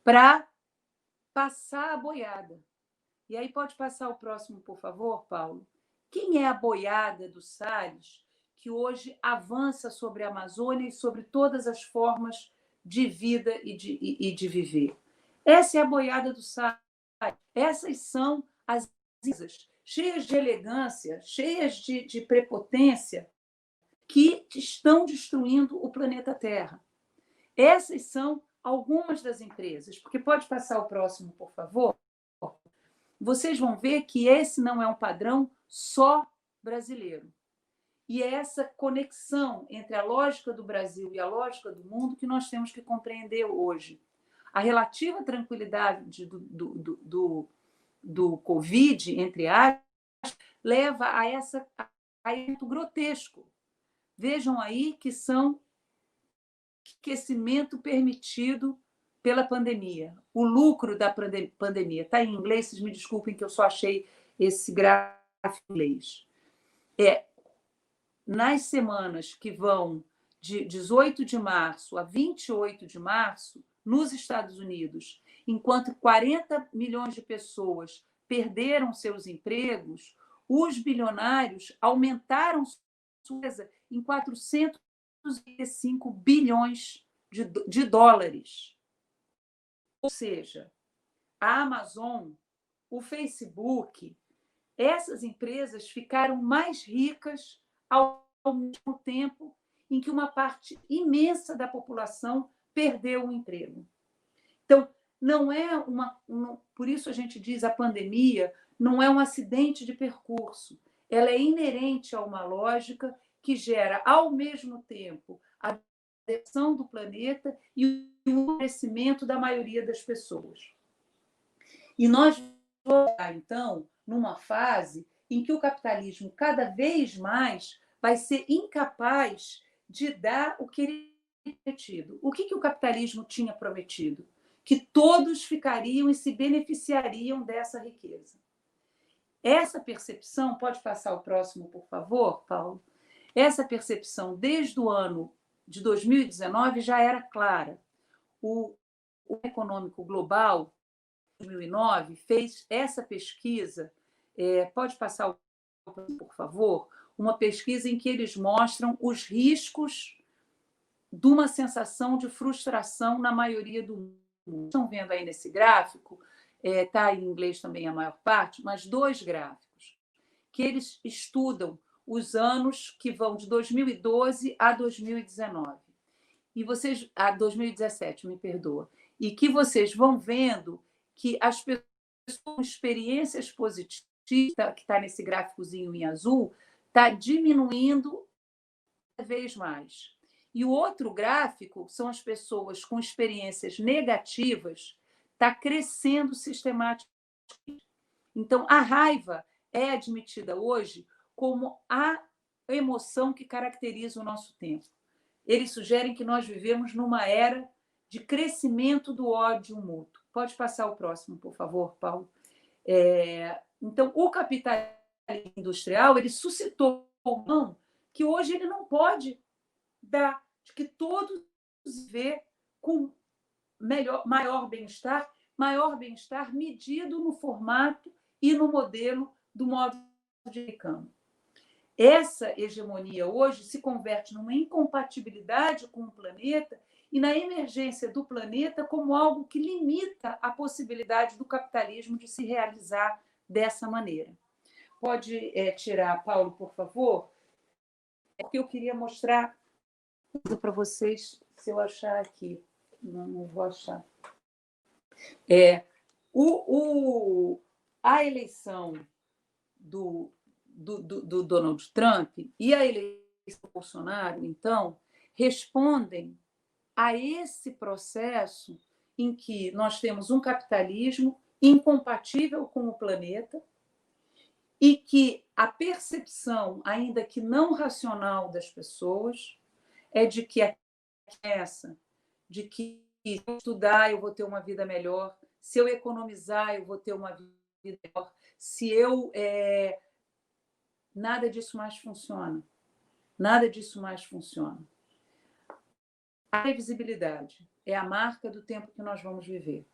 para passar a boiada. E aí pode passar o próximo, por favor, Paulo? Quem é a boiada do Salles que hoje avança sobre a Amazônia e sobre todas as formas de vida e de viver? Essa é a boiada do Salles. Essas são as empresas cheias de elegância, cheias de prepotência, que estão destruindo o planeta Terra. Essas são algumas das empresas. Porque pode passar o próximo, por favor? Vocês vão ver que esse não é um padrão só brasileiro. E é essa conexão entre a lógica do Brasil e a lógica do mundo que nós temos que compreender hoje. A relativa tranquilidade do Covid, entre aspas, leva a esse grotesco. Vejam aí que são aquecimento permitido pela pandemia. O lucro da pandemia. Está em inglês, vocês me desculpem que eu só achei esse gráfico em inglês. Nas semanas que vão de 18 de março a 28 de março, nos Estados Unidos, enquanto 40 milhões de pessoas perderam seus empregos, os bilionários aumentaram sua riqueza em 405 bilhões de dólares. Ou seja, a Amazon, o Facebook, essas empresas ficaram mais ricas ao mesmo tempo em que uma parte imensa da população perdeu o emprego. Então, não é por isso a gente diz a pandemia não é um acidente de percurso. Ela é inerente a uma lógica que gera, ao mesmo tempo, a destruição do planeta e o crescimento da maioria das pessoas. E nós vamos estar, então, numa fase em que o capitalismo cada vez mais vai ser incapaz de dar o que ele tinha prometido. O que o capitalismo tinha prometido? Que todos ficariam e se beneficiariam dessa riqueza. Essa percepção, pode passar o próximo, por favor, Paulo? Essa percepção, desde o ano de 2019, já era clara. O Econômico Global, em 2009, fez essa pesquisa, pode passar o próximo, por favor? Uma pesquisa em que eles mostram os riscos de uma sensação de frustração na maioria do mundo. Estão vendo aí nesse gráfico, está em inglês também a maior parte, mas 2 gráficos, que eles estudam os anos que vão de 2012 a 2019. E vocês, a 2017, me perdoa. E que vocês vão vendo que as pessoas com experiências positivas, que está nesse gráficozinho em azul, está diminuindo cada vez mais. E o outro gráfico são as pessoas com experiências negativas, está crescendo sistematicamente. Então, a raiva é admitida hoje como a emoção que caracteriza o nosso tempo. Eles sugerem que nós vivemos numa era de crescimento do ódio mútuo. Pode passar o próximo, por favor, Paulo. Então, o capitalismo industrial ele suscitou uma que hoje ele não pode dar, de que todos vivem com maior bem-estar medido no formato e no modelo do modo americano. Essa hegemonia hoje se converte numa incompatibilidade com o planeta e na emergência do planeta como algo que limita a possibilidade do capitalismo de se realizar dessa maneira. Pode tirar, Paulo, por favor? Porque eu queria mostrar para vocês, se eu achar aqui. Não vou achar. A eleição do Donald Trump e a eleição do Bolsonaro, então, respondem a esse processo em que nós temos um capitalismo incompatível com o planeta e que a percepção, ainda que não racional das pessoas, é de que de que se eu estudar eu vou ter uma vida melhor, se eu economizar eu vou ter uma vida melhor, se eu... Nada disso mais funciona. Nada disso mais funciona. A previsibilidade é a marca do tempo que nós vamos viver.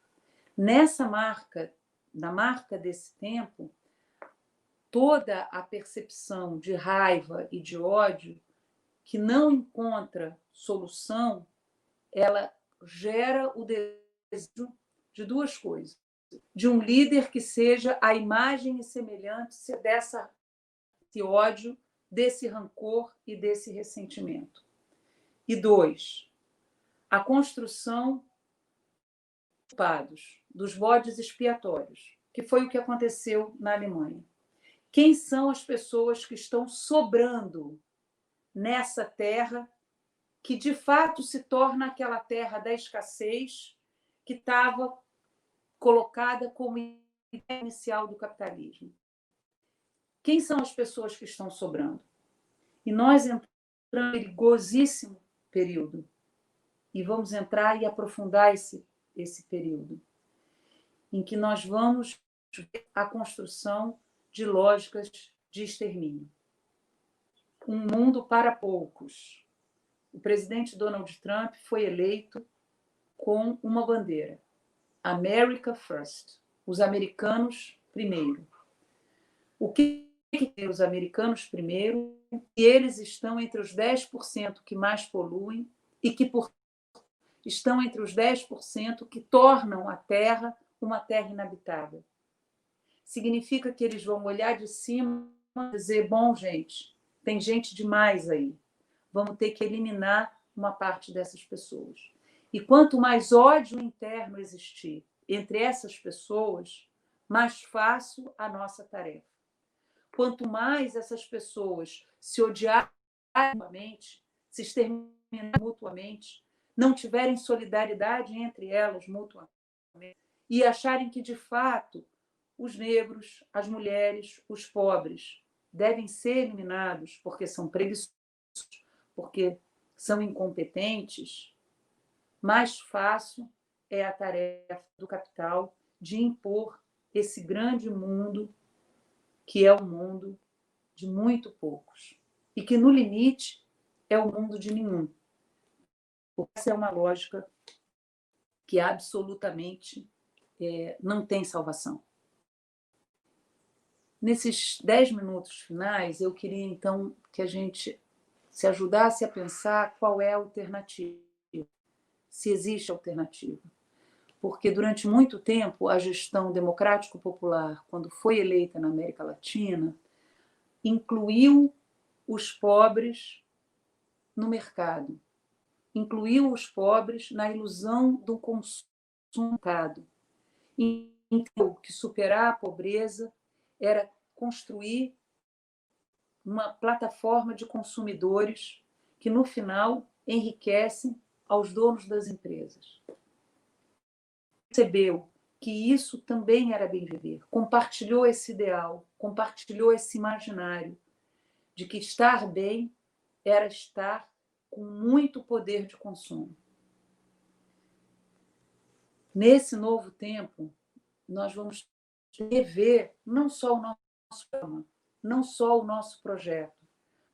Nessa marca, na marca desse tempo, toda a percepção de raiva e de ódio que não encontra solução, ela gera o desejo de duas coisas. De um líder que seja a imagem e semelhança desse ódio, desse rancor e desse ressentimento. E 2, a construção dos culpados, dos bodes expiatórios, que foi o que aconteceu na Alemanha. Quem são as pessoas que estão sobrando nessa terra que, de fato, se torna aquela terra da escassez que estava colocada como ideia inicial do capitalismo? Quem são as pessoas que estão sobrando? E nós entramos em um perigosíssimo período. E vamos entrar e aprofundar esse período, em que nós vamos ver a construção de lógicas de extermínio. Um mundo para poucos. O presidente Donald Trump foi eleito com uma bandeira: America First, os americanos primeiro. O que é os americanos primeiro? E eles estão entre os 10% que mais poluem e que, por estão entre os 10% que tornam a Terra uma terra inabitável. Significa que eles vão olhar de cima e dizer: bom, gente, tem gente demais aí. Vamos ter que eliminar uma parte dessas pessoas. E quanto mais ódio interno existir entre essas pessoas, mais fácil a nossa tarefa. Quanto mais essas pessoas se odiarem mutuamente, se exterminarem mutuamente, não tiverem solidariedade entre elas mutuamente e acharem que, de fato, os negros, as mulheres, os pobres devem ser eliminados porque são preguiçosos, porque são incompetentes, mais fácil é a tarefa do capital de impor esse grande mundo que é o mundo de muito poucos e que, no limite, é o mundo de nenhum. Essa é uma lógica que absolutamente não tem salvação. Nesses 10 minutos finais, eu queria, então, que a gente se ajudasse a pensar qual é a alternativa, se existe alternativa. Porque, durante muito tempo, a gestão democrático-popular, quando foi eleita na América Latina, incluiu os pobres no mercado, incluiu os pobres na ilusão do consumo, então, que superar a pobreza era construir uma plataforma de consumidores que, no final, enriquecem aos donos das empresas. Percebeu que isso também era bem viver, compartilhou esse ideal, compartilhou esse imaginário de que estar bem era estar com muito poder de consumo. Nesse novo tempo, nós vamos rever não só o nosso programa, não só o nosso projeto,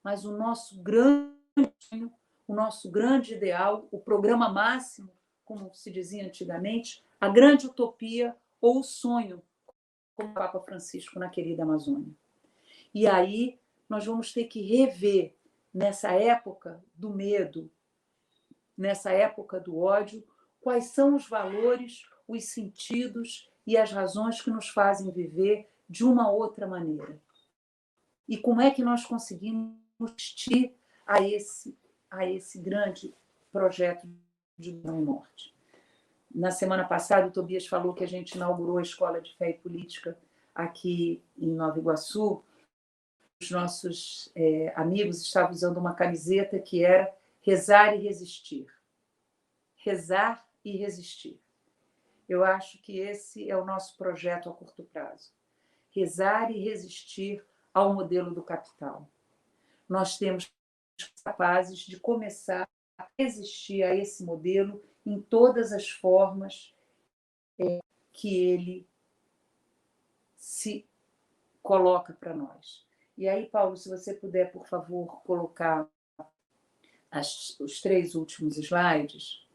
mas o nosso grande sonho, o nosso grande ideal, o programa máximo, como se dizia antigamente, a grande utopia ou o sonho, como o Papa Francisco na querida Amazônia. E aí nós vamos ter que rever, nessa época do medo, nessa época do ódio, quais são os valores, os sentidos e as razões que nos fazem viver de uma outra maneira. E como é que nós conseguimos assistir a esse grande projeto de Não e Morte. Na semana passada, o Tobias falou que a gente inaugurou a Escola de Fé e Política aqui em Nova Iguaçu. Os nossos amigos estavam usando uma camiseta que era rezar e resistir. Rezar e resistir. Eu acho que esse é o nosso projeto a curto prazo. Rezar e resistir ao modelo do capital. Nós temos que ser capazes de começar a resistir a esse modelo em todas as formas que ele se coloca para nós. E aí, Paulo, se você puder, por favor, colocar os 3 últimos slides.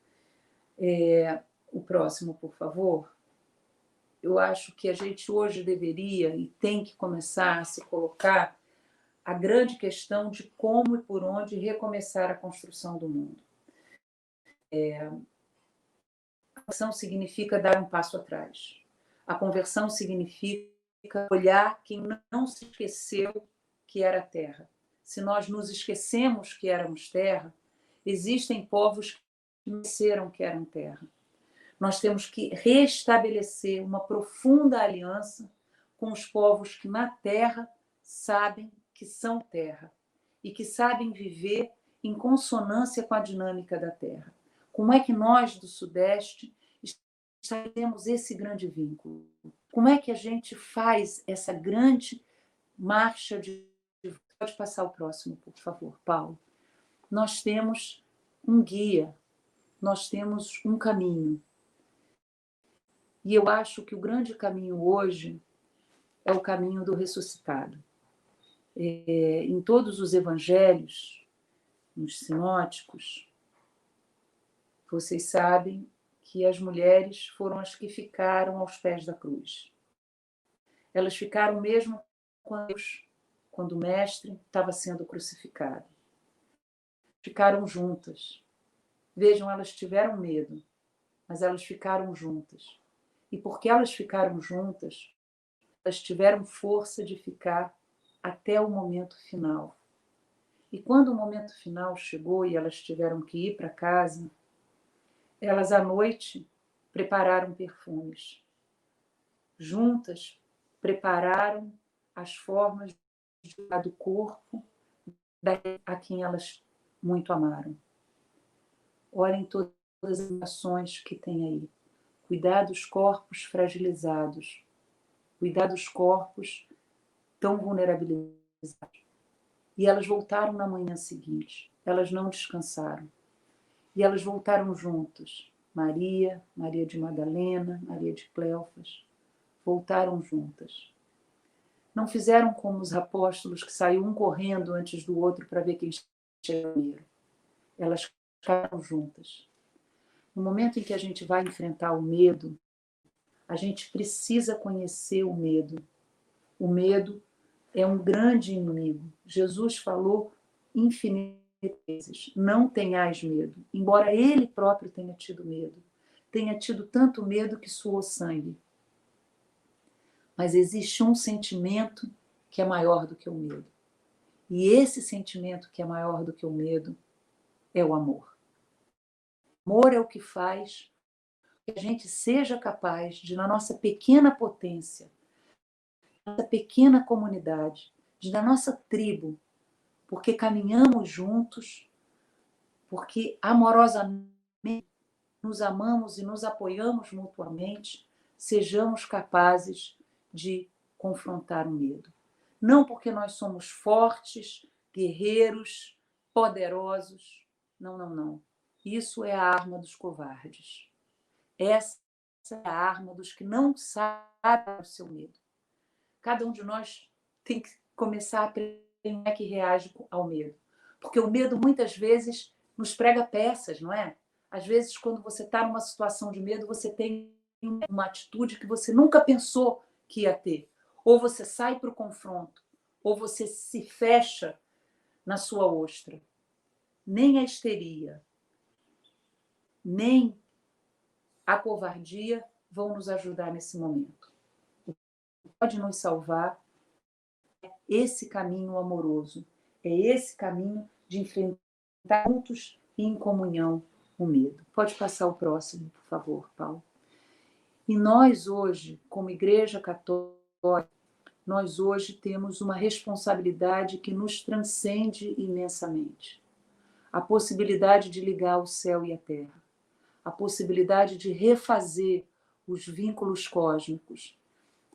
O próximo, por favor. Eu acho que a gente hoje deveria e tem que começar a se colocar a grande questão de como e por onde recomeçar a construção do mundo. A conversão significa dar um passo atrás. A conversão significa olhar quem não se esqueceu que era terra. Se nós nos esquecemos que éramos terra, existem povos que não esqueceram que eram terra. Nós temos que restabelecer uma profunda aliança com os povos que na terra sabem que são terra e que sabem viver em consonância com a dinâmica da terra. Como é que nós do Sudeste estabelecemos esse grande vínculo? Como é que a gente faz essa grande marcha de... Pode passar o próximo, por favor, Paulo. Nós temos um guia, nós temos um caminho. E eu acho que o grande caminho hoje é o caminho do ressuscitado. Em todos os evangelhos, nos sinóticos, vocês sabem que as mulheres foram as que ficaram aos pés da cruz. Elas ficaram mesmo quando o mestre estava sendo crucificado. Ficaram juntas. Vejam, elas tiveram medo, mas elas ficaram juntas. E porque elas ficaram juntas, elas tiveram força de ficar até o momento final. E quando o momento final chegou e elas tiveram que ir para casa, elas à noite prepararam perfumes. Juntas prepararam as formas do corpo a quem elas muito amaram. Olhem todas as ações que tem aí. Cuidar dos corpos fragilizados, cuidar dos corpos tão vulnerabilizados. E elas voltaram na manhã seguinte, elas não descansaram. E elas voltaram juntas. Maria, Maria de Madalena, Maria de Cleofas, voltaram juntas. Não fizeram como os apóstolos que saíram um correndo antes do outro para ver quem chegava primeiro. Elas ficaram juntas. No momento em que a gente vai enfrentar o medo, a gente precisa conhecer o medo. O medo é um grande inimigo. Jesus falou infinitas vezes, não tenhais medo. Embora ele próprio tenha tido medo. Tenha tido tanto medo que suou sangue. Mas existe um sentimento que é maior do que o medo. E esse sentimento que é maior do que o medo é o amor. O amor é o que faz que a gente seja capaz de, na nossa pequena potência, na nossa pequena comunidade, na nossa tribo, porque caminhamos juntos, porque amorosamente nos amamos e nos apoiamos mutuamente, sejamos capazes de confrontar o medo. Não porque nós somos fortes, guerreiros, poderosos. Não, não, não. Isso é a arma dos covardes. Essa é a arma dos que não sabem o seu medo. Cada um de nós tem que começar a aprender como é que reage ao medo. Porque o medo, muitas vezes, nos prega peças, não é? Às vezes, quando você está numa situação de medo, você tem uma atitude que você nunca pensou que ia ter. Ou você sai para o confronto, ou você se fecha na sua ostra. Nem a histeria, nem a covardia vão nos ajudar nesse momento. O que pode nos salvar é esse caminho amoroso, é esse caminho de enfrentar juntos e em comunhão o medo. Pode passar o próximo, por favor, Paulo. E nós hoje, como Igreja Católica, nós hoje temos uma responsabilidade que nos transcende imensamente. a possibilidade de ligar o céu e a terra, a possibilidade de refazer os vínculos cósmicos,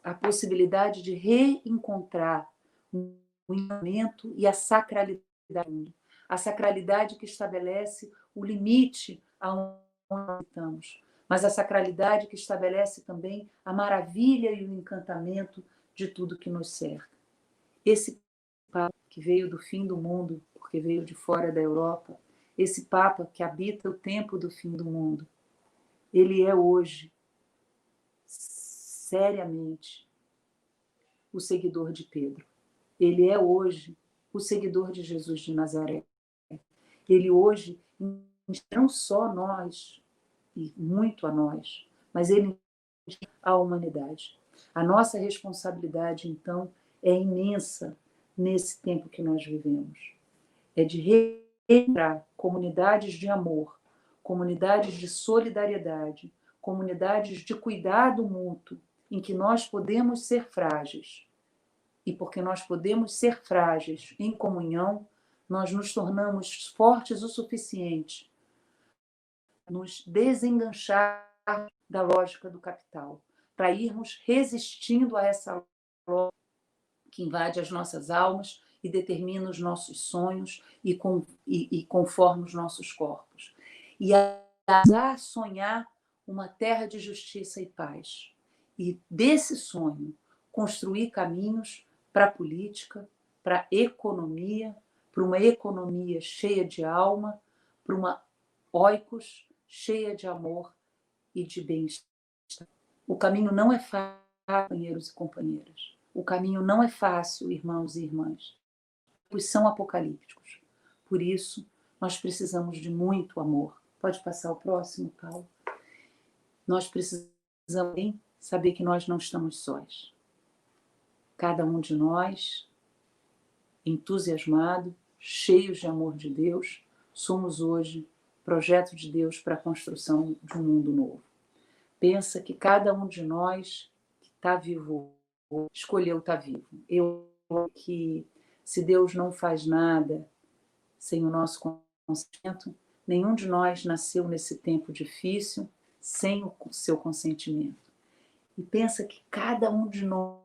a possibilidade de reencontrar o encantamento e a sacralidade que estabelece o limite aonde nós estamos, mas a sacralidade que estabelece também a maravilha e o encantamento de tudo que nos cerca. Esse Papa que veio do fim do mundo, porque veio de fora da Europa, esse Papa que habita o tempo do fim do mundo, ele é hoje, seriamente, o seguidor de Pedro. Ele é hoje o seguidor de Jesus de Nazaré. Ele hoje, não só nós, e muito a nós, mas ele a humanidade. A nossa responsabilidade, então, é imensa nesse tempo que nós vivemos. É de recuperar comunidades de amor, comunidades de solidariedade, comunidades de cuidado mútuo, em que nós podemos ser frágeis. E porque nós podemos ser frágeis em comunhão, nós nos tornamos fortes o suficiente para nos desenganchar da lógica do capital, para irmos resistindo a essa lógica que invade as nossas almas e determina os nossos sonhos e conforma os nossos corpos. E a sonhar uma terra de justiça e paz. E desse sonho, construir caminhos para a política, para a economia, para uma economia cheia de alma, para uma oikos cheia de amor e de bem-estar. O caminho não é fácil, companheiros e companheiras. O caminho não é fácil, irmãos e irmãs, pois são apocalípticos. Por isso, nós precisamos de muito amor. Pode passar o próximo, Paulo? Nós precisamos saber que nós não estamos sós. Cada um de nós, entusiasmado, cheios de amor de Deus, somos hoje projeto de Deus para a construção de um mundo novo. Pensa que cada um de nós que está vivo, escolheu estar vivo. Eu que se Deus não faz nada sem o nosso consentimento, nenhum de nós nasceu nesse tempo difícil sem o seu consentimento. E pensa que cada um de nós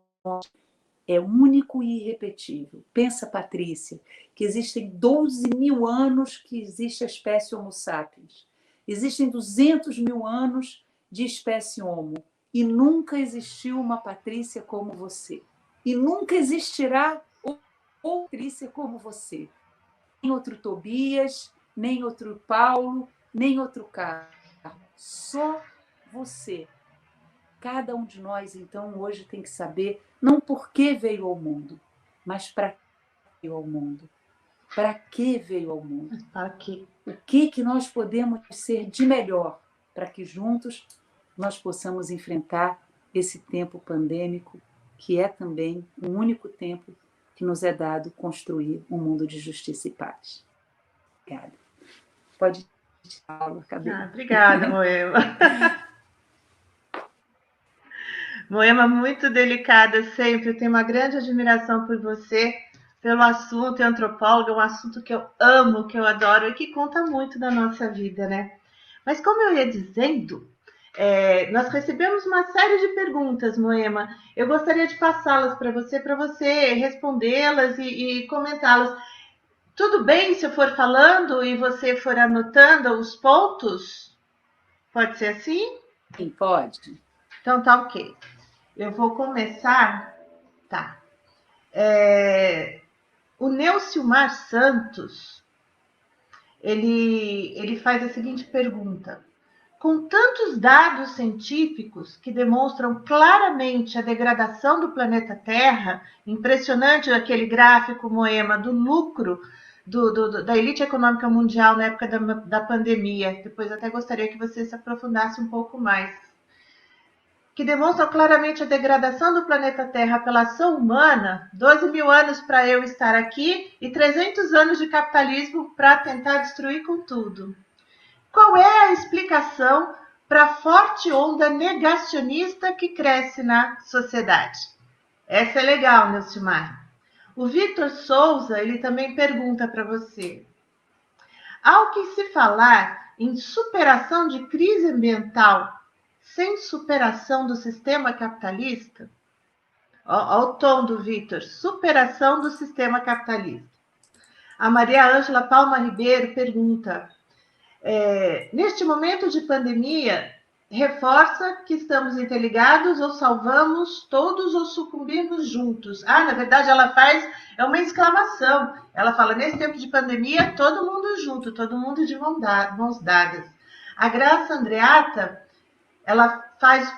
é único e irrepetível. Pensa, Patrícia, que existem 12.000 anos que existe a espécie Homo sapiens. Existem 200.000 anos de espécie Homo. E nunca existiu uma Patrícia como você. E nunca existirá outra Patrícia como você. Nem outro Tobias, nem outro Paulo, nem outro Carlos. Só você. Cada um de nós, então, hoje tem que saber não por que veio ao mundo, mas para que veio ao mundo. Para que veio ao mundo? Para quê? O que nós podemos ser de melhor para que juntos nós possamos enfrentar esse tempo pandêmico, que é também o único tempo que nos é dado construir um mundo de justiça e paz. Obrigada. Pode falar, acabei. Obrigada, Moema. Moema, muito delicada sempre. Eu tenho uma grande admiração por você, pelo assunto, antropóloga, é um assunto que eu amo, que eu adoro e que conta muito da nossa vida, né? Mas como eu ia dizendo, nós recebemos uma série de perguntas, Moema. Eu gostaria de passá-las para você respondê-las e comentá-las. Tudo bem se eu for falando e você for anotando os pontos? Pode ser assim? Sim, pode. Então tá ok. Eu vou começar. Tá. O Neucilmar Santos, ele faz a seguinte pergunta. Com tantos dados científicos que demonstram claramente a degradação do planeta Terra, impressionante aquele gráfico, Moema, do lucro da elite econômica mundial na época da pandemia. Depois até gostaria que você se aprofundasse um pouco mais. Que demonstram claramente a degradação do planeta Terra pela ação humana, 12.000 anos para eu estar aqui e 300 anos de capitalismo para tentar destruir com tudo. Qual é a explicação para a forte onda negacionista que cresce na sociedade? Essa é legal, Neucilmar. O Vitor Souza, ele também pergunta para você. Ao que se falar em superação de crise ambiental sem superação do sistema capitalista, ao tom do Vitor, superação do sistema capitalista. A Maria Ângela Palma Ribeiro pergunta, neste momento de pandemia, reforça que estamos interligados ou salvamos todos ou sucumbimos juntos? Na verdade, ela é uma exclamação. Ela fala, nesse tempo de pandemia, todo mundo junto, todo mundo de mãos dadas. A Graça Andreata, ela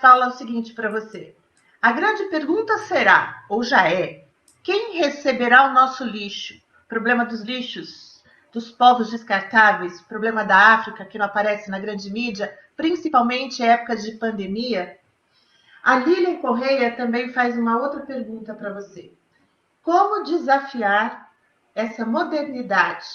fala o seguinte para você. A grande pergunta será, ou já é, quem receberá o nosso lixo? Problema dos lixos, dos povos descartáveis, problema da África, que não aparece na grande mídia, principalmente em épocas de pandemia. A Lilian Correia também faz uma outra pergunta para você. Como desafiar essa modernidade?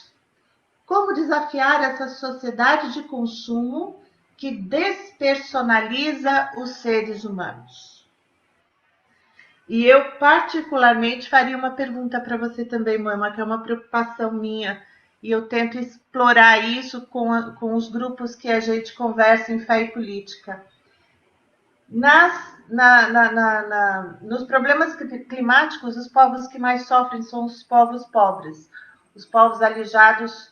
Como desafiar essa sociedade de consumo que despersonaliza os seres humanos? E eu, particularmente, faria uma pergunta para você também, Moema, que é uma preocupação minha, e eu tento explorar isso com os grupos que a gente conversa em Fé e Política. Nos problemas climáticos, os povos que mais sofrem são os povos pobres, os povos alijados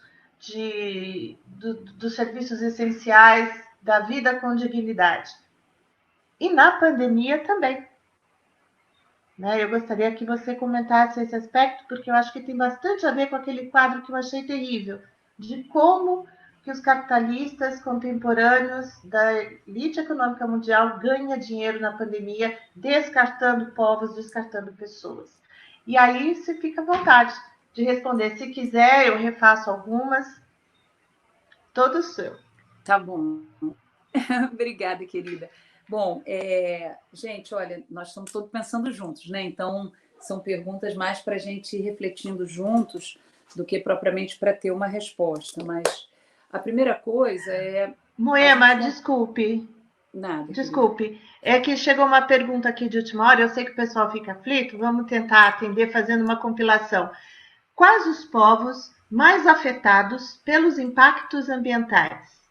dos serviços essenciais, da vida com dignidade. E na pandemia também. Eu gostaria que você comentasse esse aspecto, porque eu acho que tem bastante a ver com aquele quadro que eu achei terrível, de como que os capitalistas contemporâneos da elite econômica mundial ganham dinheiro na pandemia, descartando povos, descartando pessoas. E aí você fica à vontade de responder. Se quiser, eu refaço algumas. Todo seu. Tá bom. Obrigada, querida. Bom, gente, olha, nós estamos todos pensando juntos, né? Então, são perguntas mais para a gente ir refletindo juntos do que propriamente para ter uma resposta. Mas a primeira coisa é... Moema, desculpe. Nada. Desculpe. Querida. É que chegou uma pergunta aqui de última hora, eu sei que o pessoal fica aflito, vamos tentar atender fazendo uma compilação. Quais os povos mais afetados pelos impactos ambientais?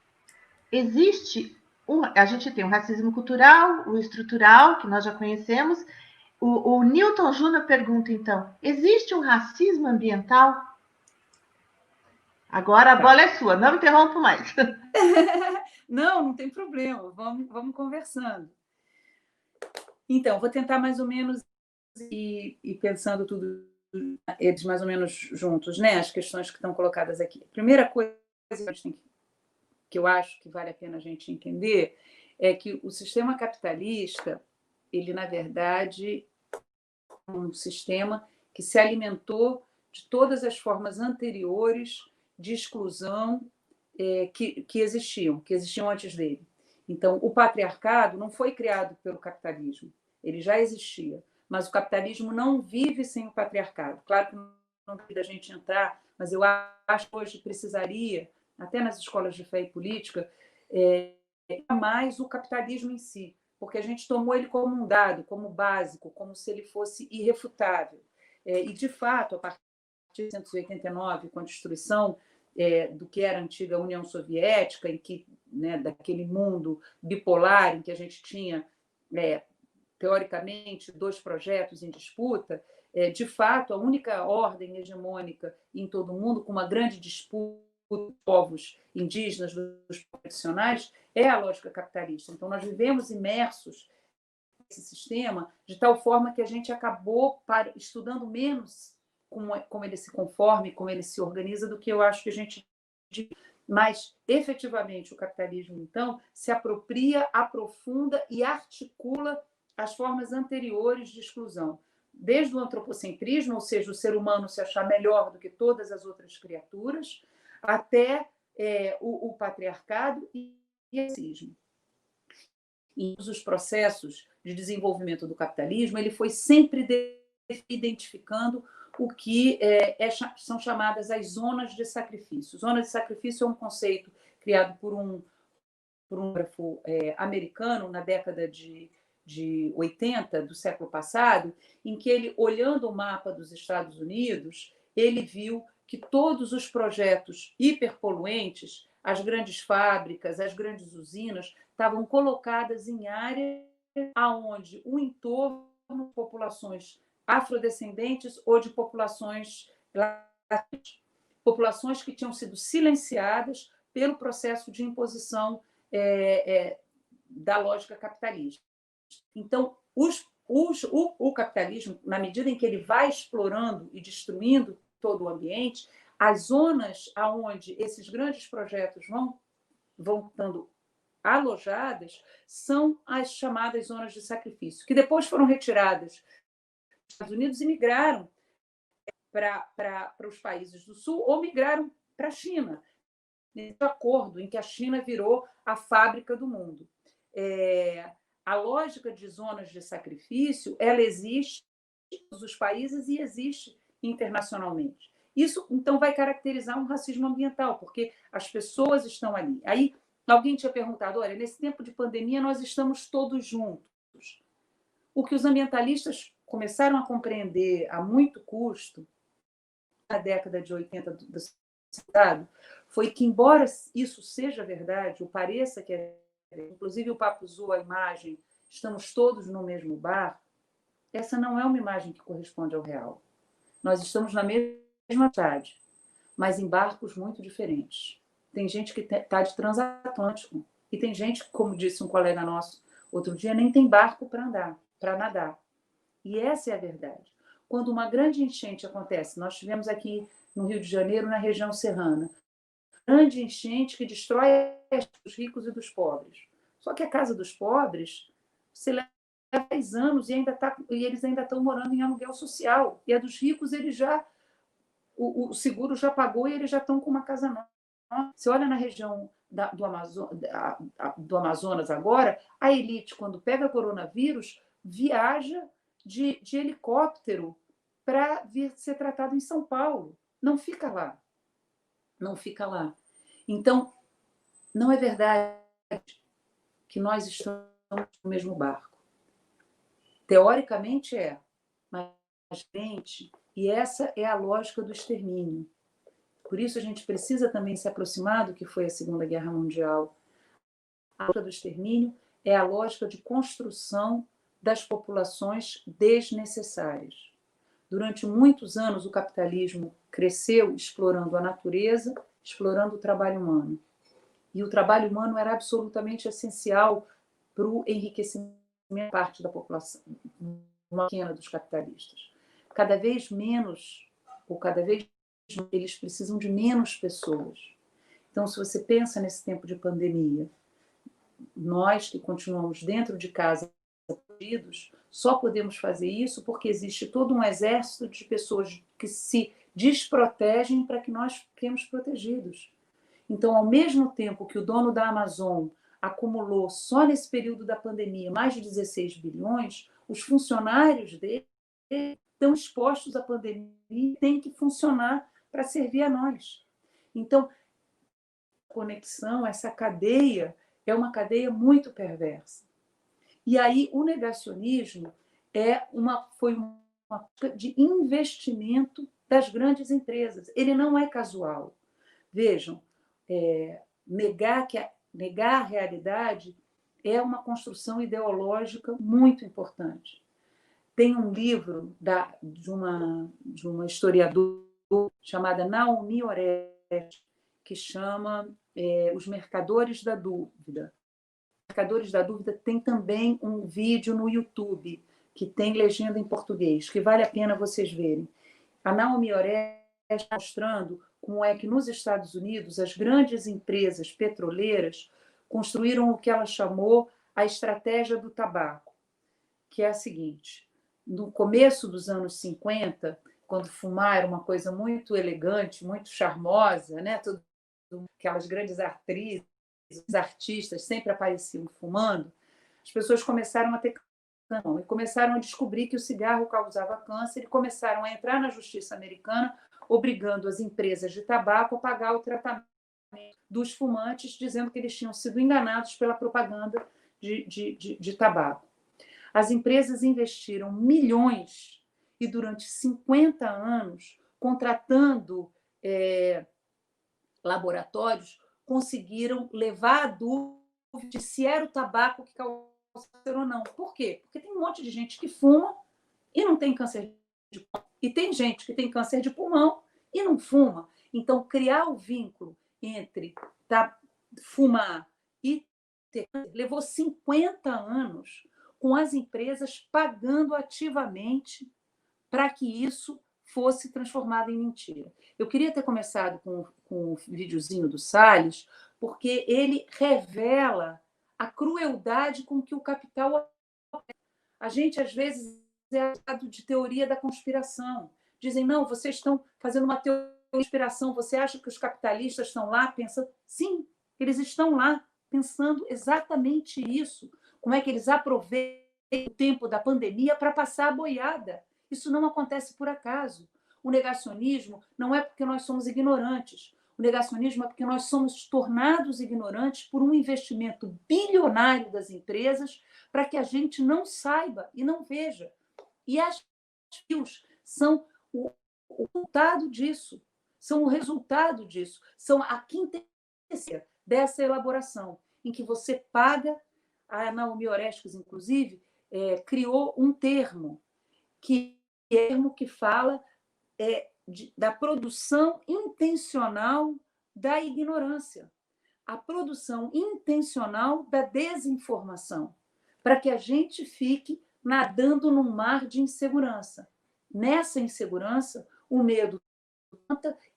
A gente tem o racismo cultural, o estrutural, que nós já conhecemos. O Newton Júnior pergunta, então, existe um racismo ambiental? Agora a bola é sua, não interrompo mais. Não tem problema, vamos conversando. Então, vou tentar mais ou menos ir pensando tudo, eles mais ou menos juntos, né? As questões que estão colocadas aqui. A primeira coisa que eu acho que vale a pena a gente entender é que o sistema capitalista, ele, na verdade, é um sistema que se alimentou de todas as formas anteriores de exclusão que existiam antes dele. Então, o patriarcado não foi criado pelo capitalismo, ele já existia, mas o capitalismo não vive sem o patriarcado. Claro que não dá da gente entrar, mas eu acho que hoje precisaria, até nas escolas de fé e política, mais o capitalismo em si, porque a gente tomou ele como um dado, como básico, como se ele fosse irrefutável. E, de fato, a partir de 1989, com a destruição do que era a antiga União Soviética, em que, né, daquele mundo bipolar em que a gente tinha, teoricamente, dois projetos em disputa, de fato, a única ordem hegemônica em todo o mundo, com uma grande disputa dos povos indígenas, dos tradicionais, é a lógica capitalista. Então, nós vivemos imersos nesse sistema de tal forma que a gente acabou estudando menos como ele se conforma, como ele se organiza, do que eu acho que a gente... Mas, efetivamente, o capitalismo, então, se apropria, aprofunda e articula as formas anteriores de exclusão. Desde o antropocentrismo, ou seja, o ser humano se achar melhor do que todas as outras criaturas, até o patriarcado e o racismo. Em todos os processos de desenvolvimento do capitalismo, ele foi sempre identificando o que são chamadas as zonas de sacrifício. Zona de sacrifício é um conceito criado por um geógrafo americano na década de 80 do século passado, em que ele, olhando o mapa dos Estados Unidos, ele viu que todos os projetos hiperpoluentes, as grandes fábricas, as grandes usinas, estavam colocadas em áreas onde o entorno de populações afrodescendentes ou de populações que tinham sido silenciadas pelo processo de imposição da lógica capitalista. Então, o capitalismo, na medida em que ele vai explorando e destruindo todo o ambiente, as zonas onde esses grandes projetos vão estando alojadas são as chamadas zonas de sacrifício, que depois foram retiradas dos Estados Unidos e migraram para os países do Sul ou migraram para a China, nesse acordo em que a China virou a fábrica do mundo. A lógica de zonas de sacrifício, ela existe em todos os países e existe internacionalmente. Isso, então, vai caracterizar um racismo ambiental, porque as pessoas estão ali. Aí, alguém tinha perguntado, olha, nesse tempo de pandemia nós estamos todos juntos. O que os ambientalistas começaram a compreender a muito custo, na década de 80 do século, foi que, embora isso seja verdade, ou pareça que é, inclusive o Papa usou a imagem, estamos todos no mesmo bar, essa não é uma imagem que corresponde ao real. Nós estamos na mesma cidade, mas em barcos muito diferentes. Tem gente que está de transatlântico e tem gente, como disse um colega nosso outro dia, nem tem barco para nadar. E essa é a verdade. Quando uma grande enchente acontece, nós tivemos aqui no Rio de Janeiro, na região serrana, grande enchente que destrói os ricos e dos pobres. Só que a casa dos pobres, você leva 10 anos e eles ainda estão morando em aluguel social. E a dos ricos, o seguro já pagou e eles já estão com uma casa nova. Você olha na região do Amazonas agora, a elite, quando pega coronavírus, viaja de helicóptero para vir ser tratado em São Paulo. Não fica lá. Não fica lá. Então, não é verdade que nós estamos no mesmo barco. Teoricamente mas gente, e essa é a lógica do extermínio. Por isso a gente precisa também se aproximar do que foi a Segunda Guerra Mundial. A lógica do extermínio é a lógica de construção das populações desnecessárias. Durante muitos anos, o capitalismo cresceu explorando a natureza, explorando o trabalho humano. E o trabalho humano era absolutamente essencial para o enriquecimento da parte da população, uma pequena dos capitalistas. Cada vez menos, eles precisam de menos pessoas. Então, se você pensa nesse tempo de pandemia, nós que continuamos dentro de casa, só podemos fazer isso porque existe todo um exército de pessoas que se desprotegem para que nós fiquemos protegidos. Então, ao mesmo tempo que o dono da Amazon acumulou só nesse período da pandemia mais de 16 bilhões, os funcionários dele estão expostos à pandemia e têm que funcionar para servir a nós. Então, a conexão, essa cadeia, é uma cadeia muito perversa. E aí o negacionismo foi uma de investimento das grandes empresas. Ele não é casual. Vejam, negar a realidade é uma construção ideológica muito importante. Tem um livro de uma historiadora chamada Naomi Oreskes, que chama Os Mercadores da Dúvida. Os Mercadores da Dúvida tem também um vídeo no YouTube, que tem legenda em português, que vale a pena vocês verem. A Naomi Oreskes está mostrando como é que nos Estados Unidos as grandes empresas petroleiras construíram o que ela chamou a estratégia do tabaco, que é a seguinte: no começo dos anos 50, quando fumar era uma coisa muito elegante, muito charmosa, né? Aquelas grandes atrizes, artistas sempre apareciam fumando, as pessoas começaram a ter câncer e começaram a descobrir que o cigarro causava câncer e começaram a entrar na justiça americana obrigando as empresas de tabaco a pagar o tratamento dos fumantes, dizendo que eles tinham sido enganados pela propaganda de tabaco. As empresas investiram milhões e durante 50 anos contratando laboratórios conseguiram levar a dúvida de se era o tabaco que causava câncer ou não. Por quê? Porque tem um monte de gente que fuma e não tem câncer de pulmão. E tem gente que tem câncer de pulmão e não fuma. Então, criar o vínculo entre fumar e ter câncer levou 50 anos com as empresas pagando ativamente para que isso fosse transformado em mentira. Eu queria ter começado com o videozinho do Salles, porque ele revela a crueldade com que o capital... A gente, às vezes, é acusado de teoria da conspiração. Dizem, não, vocês estão fazendo uma teoria da conspiração, você acha que os capitalistas estão lá pensando... Sim, eles estão lá pensando exatamente isso. Como é que eles aproveitam o tempo da pandemia para passar a boiada. Isso não acontece por acaso. O negacionismo não é porque nós somos ignorantes. O negacionismo é porque nós somos tornados ignorantes por um investimento bilionário das empresas para que a gente não saiba e não veja. E as fios são o resultado disso. São o resultado disso. São a quintessência dessa elaboração, em que você paga... A Naomi Oreskes, inclusive, criou um termo que fala da produção intencional da ignorância, a produção intencional da desinformação, para que a gente fique nadando num mar de insegurança. Nessa insegurança, o medo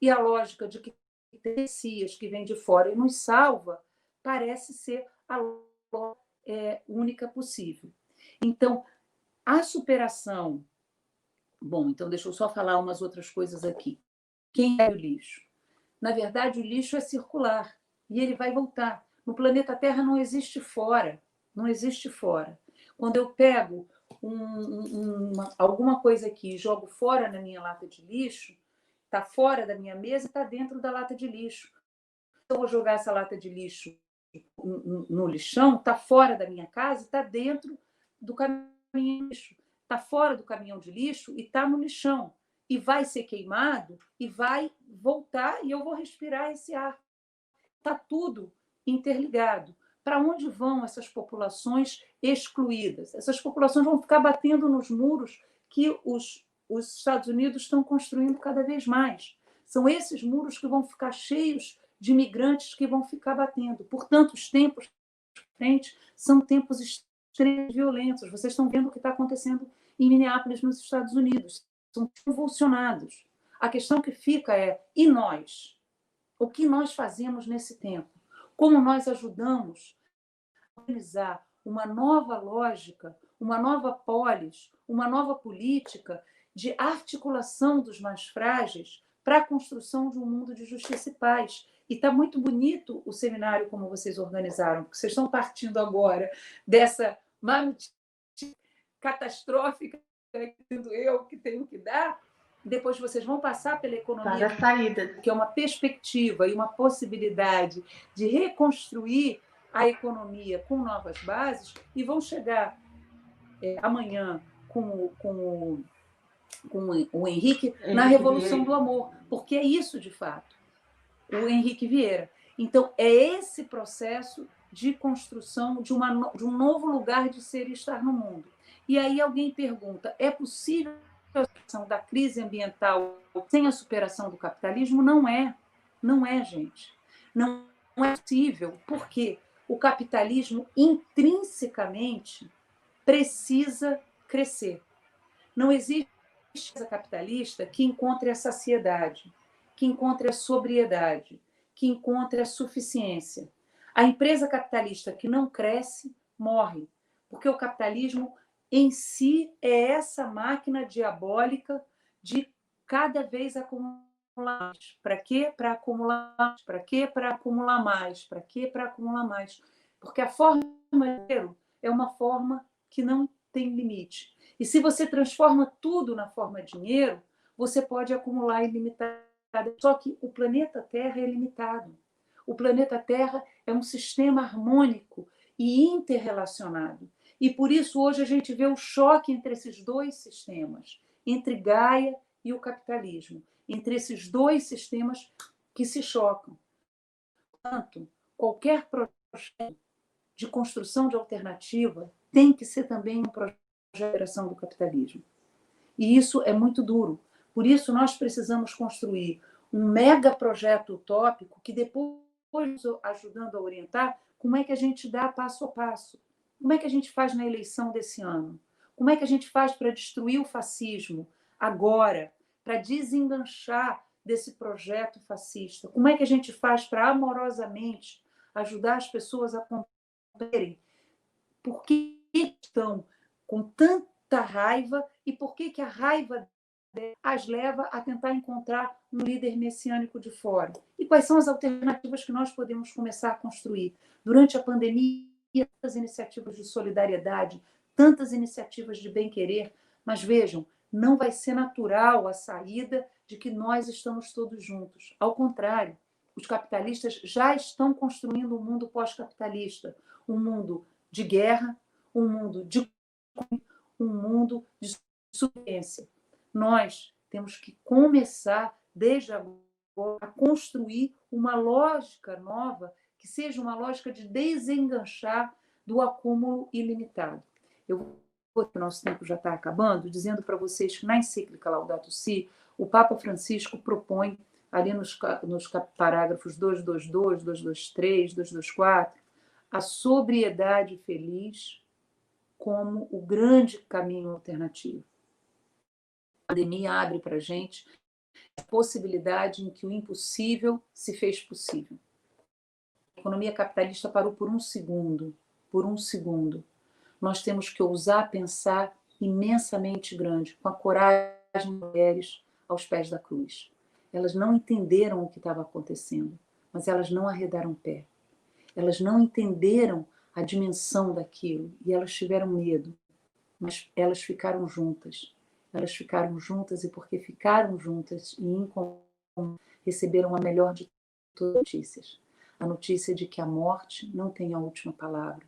e a lógica de que tem messias que vem de fora e nos salva parece ser a lógica única possível. Então, a superação... Bom, então deixa eu só falar umas outras coisas aqui. Quem é o lixo? Na verdade, o lixo é circular e ele vai voltar. No planeta Terra não existe fora. Não existe fora. Quando eu pego alguma coisa aqui e jogo fora na minha lata de lixo, está fora da minha mesa e está dentro da lata de lixo. Se eu vou jogar essa lata de lixo no lixão, está fora da minha casa e está dentro do caminhão de lixo. Está fora do caminhão de lixo e está no lixão. E vai ser queimado e vai voltar e eu vou respirar esse ar. Está tudo interligado. Para onde vão essas populações excluídas? Essas populações vão ficar batendo nos muros que os Estados Unidos estão construindo cada vez mais. São esses muros que vão ficar cheios de imigrantes que vão ficar batendo. Portanto, os tempos à frente são tempos extremamente violentos. Vocês estão vendo o que está acontecendo em Minneapolis, nos Estados Unidos. São convulsionados. A questão que fica é, e nós? O que nós fazemos nesse tempo? Como nós ajudamos a organizar uma nova lógica, uma nova polis, uma nova política de articulação dos mais frágeis para a construção de um mundo de justiça e paz? E está muito bonito o seminário como vocês organizaram, porque vocês estão partindo agora dessa notícia catastrófica que tenho que dar. Depois vocês vão passar pela economia, que é uma perspectiva e uma possibilidade de reconstruir a economia com novas bases, e vão chegar amanhã com o Henrique na Revolução do Amor, porque é isso de fato. O Henrique Vieira. Então, é esse processo de construção de um novo lugar de ser e estar no mundo. E aí alguém pergunta, é possível a superação da crise ambiental sem a superação do capitalismo? Não é. Não é, gente. Não é possível, porque o capitalismo intrinsecamente precisa crescer. Não existe empresa capitalista que encontre a saciedade, que encontre a sobriedade, que encontre a suficiência. A empresa capitalista que não cresce, morre, porque o capitalismo em si é essa máquina diabólica de cada vez acumular mais. Para quê? Para acumular mais. Para quê? Para acumular mais. Para quê? Para acumular mais. Porque a forma de dinheiro é uma forma que não tem limite. E se você transforma tudo na forma de dinheiro, você pode acumular ilimitado. Só que o planeta Terra é limitado. O planeta Terra é um sistema harmônico e interrelacionado. E por isso hoje a gente vê o choque entre esses dois sistemas, entre Gaia e o capitalismo. entre esses dois sistemas que se chocam. Portanto, qualquer projeto de construção de alternativa tem que ser também um projeto de geração do capitalismo. E isso é muito duro. Por isso, nós precisamos construir um mega projeto utópico que depois, ajudando a orientar, como é que a gente dá passo a passo. Como é que a gente faz na eleição desse ano? Como é que a gente faz para destruir o fascismo agora, para desenganchar desse projeto fascista? Como é que a gente faz para amorosamente ajudar as pessoas a compreenderem por que estão com tanta raiva e por que a raiva as leva a tentar encontrar um líder messiânico de fora? E quais são as alternativas que nós podemos começar a construir? Durante a pandemia, tantas iniciativas de solidariedade, tantas iniciativas de bem-querer, mas vejam, não vai ser natural a saída de que nós estamos todos juntos. Ao contrário, os capitalistas já estão construindo um mundo pós-capitalista, um mundo de guerra, um mundo de sobrevivência. Nós temos que começar, desde agora, a construir uma lógica nova que seja uma lógica de desenganchar do acúmulo ilimitado. Eu vou, o nosso tempo já está acabando, dizendo para vocês que na encíclica Laudato Si, o Papa Francisco propõe, ali nos parágrafos 222, 223, 224, a sobriedade feliz como o grande caminho alternativo. A pandemia abre para a gente a possibilidade em que o impossível se fez possível. A economia capitalista parou por um segundo. Por um segundo. Nós temos que ousar pensar imensamente grande, com a coragem das mulheres aos pés da cruz. Elas não entenderam o que estava acontecendo, mas elas não arredaram pé. Elas não entenderam a dimensão daquilo e elas tiveram medo, mas elas ficaram juntas. Elas ficaram juntas e porque ficaram juntas e em comum receberam a melhor de todas as notícias. A notícia de que a morte não tem a última palavra.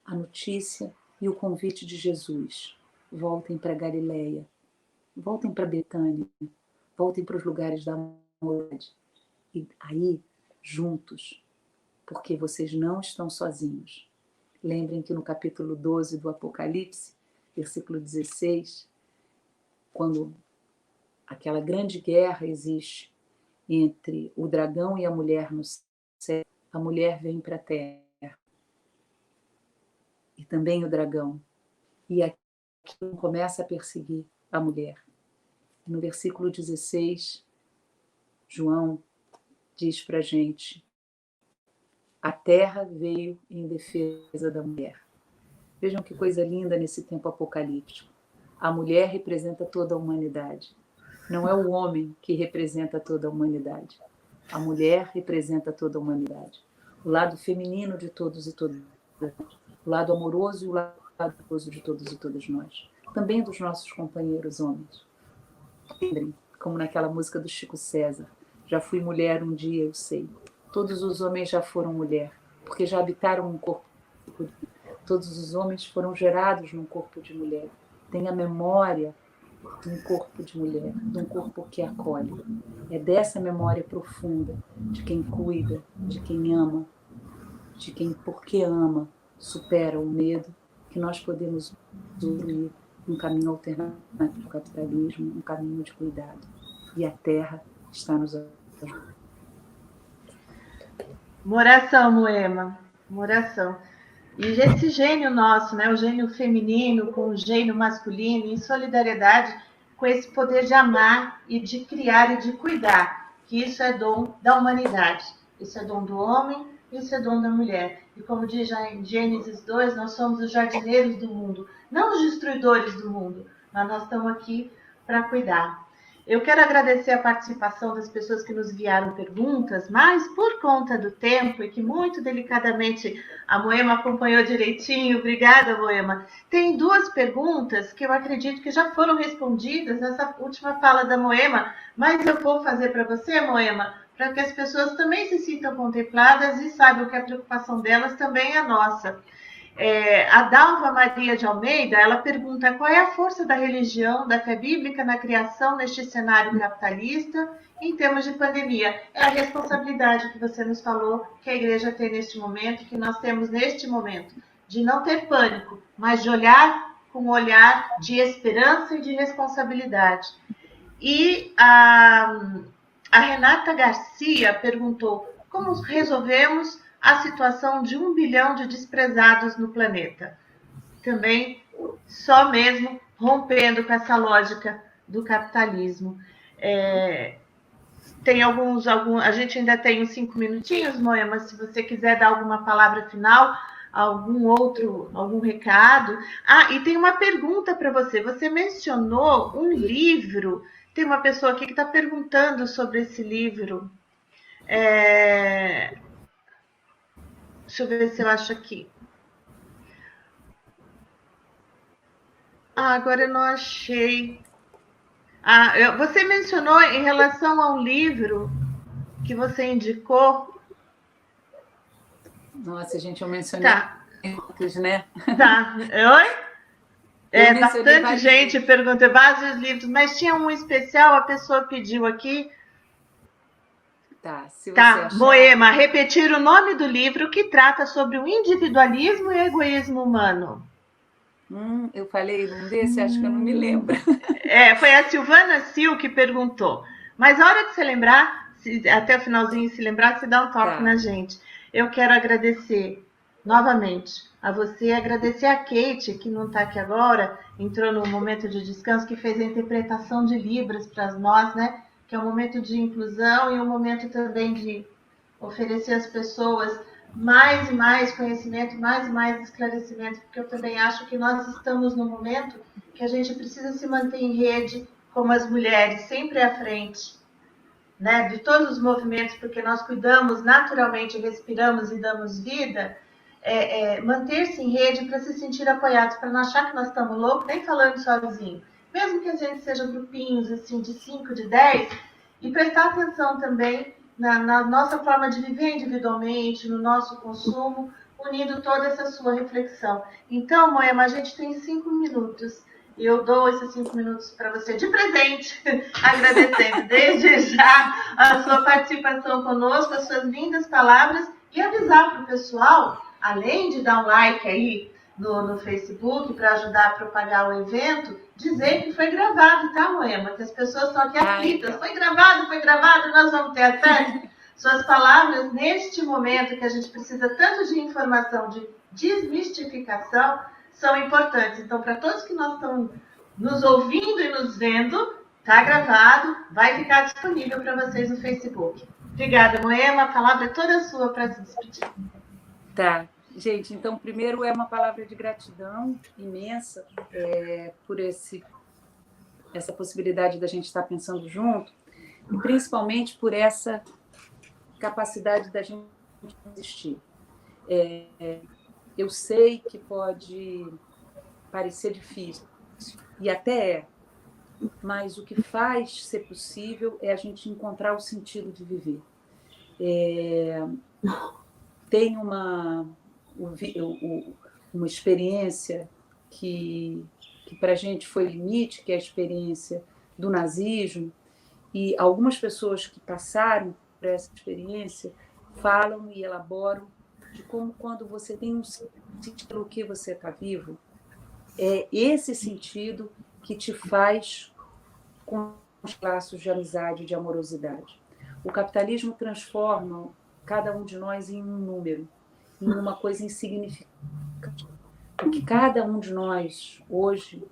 A notícia e o convite de Jesus. Voltem para Galileia. Voltem para Betânia. Voltem para os lugares da morte. E aí, juntos, porque vocês não estão sozinhos. Lembrem que no capítulo 12 do Apocalipse, versículo 16, quando aquela grande guerra existe entre o dragão e a mulher no céu, a mulher vem para a terra. E também o dragão. E aqui começa a perseguir a mulher. No versículo 16, João diz para a gente: a terra veio em defesa da mulher. Vejam que coisa linda nesse tempo apocalíptico. A mulher representa toda a humanidade. Não é o homem que representa toda a humanidade. A mulher representa toda a humanidade. O lado feminino de todos e todas. O lado amoroso e o lado amoroso de todos e todas nós. Também dos nossos companheiros homens. Lembrem, como naquela música do Chico César, já fui mulher um dia, eu sei. Todos os homens já foram mulher, porque já habitaram um corpo. Todos os homens foram gerados num corpo de mulher. Tem a memória de um corpo de mulher, de um corpo que acolhe. É dessa memória profunda, de quem cuida, de quem ama, de quem, porque ama, supera o medo, que nós podemos usufruir um caminho alternativo ao capitalismo, um caminho de cuidado. E a terra está nos ajudando. Uma oração, Moema, uma oração. E esse gênio nosso, né, o gênio feminino com o gênio masculino, em solidariedade com esse poder de amar e de criar e de cuidar, que isso é dom da humanidade. Isso é dom do homem, isso é dom da mulher. E como diz já em Gênesis 2, nós somos os jardineiros do mundo, não os destruidores do mundo, mas nós estamos aqui para cuidar. Eu quero agradecer a participação das pessoas que nos enviaram perguntas, mas por conta do tempo e que muito delicadamente a Moema acompanhou direitinho, obrigada, Moema. Tem duas perguntas que eu acredito que já foram respondidas nessa última fala da Moema, mas eu vou fazer para você, Moema, para que as pessoas também se sintam contempladas e saibam que a preocupação delas também é nossa. A Dalva Maria de Almeida, ela pergunta qual é a força da religião, da fé bíblica na criação neste cenário capitalista em termos de pandemia. É a responsabilidade que você nos falou que a igreja tem neste momento, que nós temos neste momento, de não ter pânico, mas de olhar com um olhar de esperança e de responsabilidade. E a Renata Garcia perguntou como resolvemos a situação de 1 bilhão de desprezados no planeta. Também só mesmo rompendo com essa lógica do capitalismo. Tem a gente ainda tem uns 5 minutinhos, Moia, mas se você quiser dar alguma palavra final, algum recado. E tem uma pergunta para você. Você mencionou um livro. Tem uma pessoa aqui que está perguntando sobre esse livro. Deixa eu ver se eu acho aqui. Agora eu não achei. Você mencionou em relação a um livro que você indicou. Nossa, gente, eu mencionei muitos, né? Tá. Oi? Bastante gente perguntou vários livros, mas tinha um especial, a pessoa pediu aqui. Tá, se você achar... Moema, repetir o nome do livro que trata sobre o individualismo e o egoísmo humano. Eu falei num desse, acho que eu não me lembro. Foi a Silvana Sil que perguntou. Mas a hora que você lembrar, até o finalzinho, se lembrar, você dá um toque na gente. Eu quero agradecer novamente a você, agradecer a Kate, que não está aqui agora, entrou no momento de descanso, que fez a interpretação de Libras para nós, né? Que é um momento de inclusão e um momento também de oferecer às pessoas mais e mais conhecimento, mais e mais esclarecimento, porque eu também acho que nós estamos num momento que a gente precisa se manter em rede, como as mulheres, sempre à frente, né, de todos os movimentos, porque nós cuidamos naturalmente, respiramos e damos vida, manter-se em rede para se sentir apoiados, para não achar que nós estamos loucos, nem falando sozinho. Mesmo que a gente seja grupinhos assim, de 5, de 10, e prestar atenção também na nossa forma de viver individualmente, no nosso consumo, unindo toda essa sua reflexão. Então, Moema, a gente tem 5 minutos. Eu dou esses 5 minutos para você de presente, agradecendo desde já a sua participação conosco, as suas lindas palavras, e avisar para o pessoal, além de dar um like aí no Facebook para ajudar a propagar o evento, dizer que foi gravado, tá, Moema? Que as pessoas estão aqui aflitas. Foi gravado, nós vamos ter acesso. Suas palavras, neste momento que a gente precisa tanto de informação, de desmistificação, são importantes. Então, para todos que nós estamos nos ouvindo e nos vendo, tá gravado, vai ficar disponível para vocês no Facebook. Obrigada, Moema. A palavra é toda sua para se despedir. Tá. Gente, então, primeiro é uma palavra de gratidão imensa por essa possibilidade da gente estar pensando junto, e principalmente por essa capacidade da gente existir. Eu sei que pode parecer difícil, e até mas o que faz ser possível é a gente encontrar o sentido de viver. Tem uma experiência que para a gente foi limite, que é a experiência do nazismo, e algumas pessoas que passaram por essa experiência falam e elaboram de como, quando você tem um sentido pelo que você está vivo, é esse sentido que te faz com os laços de amizade e de amorosidade. O capitalismo transforma cada um de nós em um número, em uma coisa insignificante. O que cada um de nós, hoje,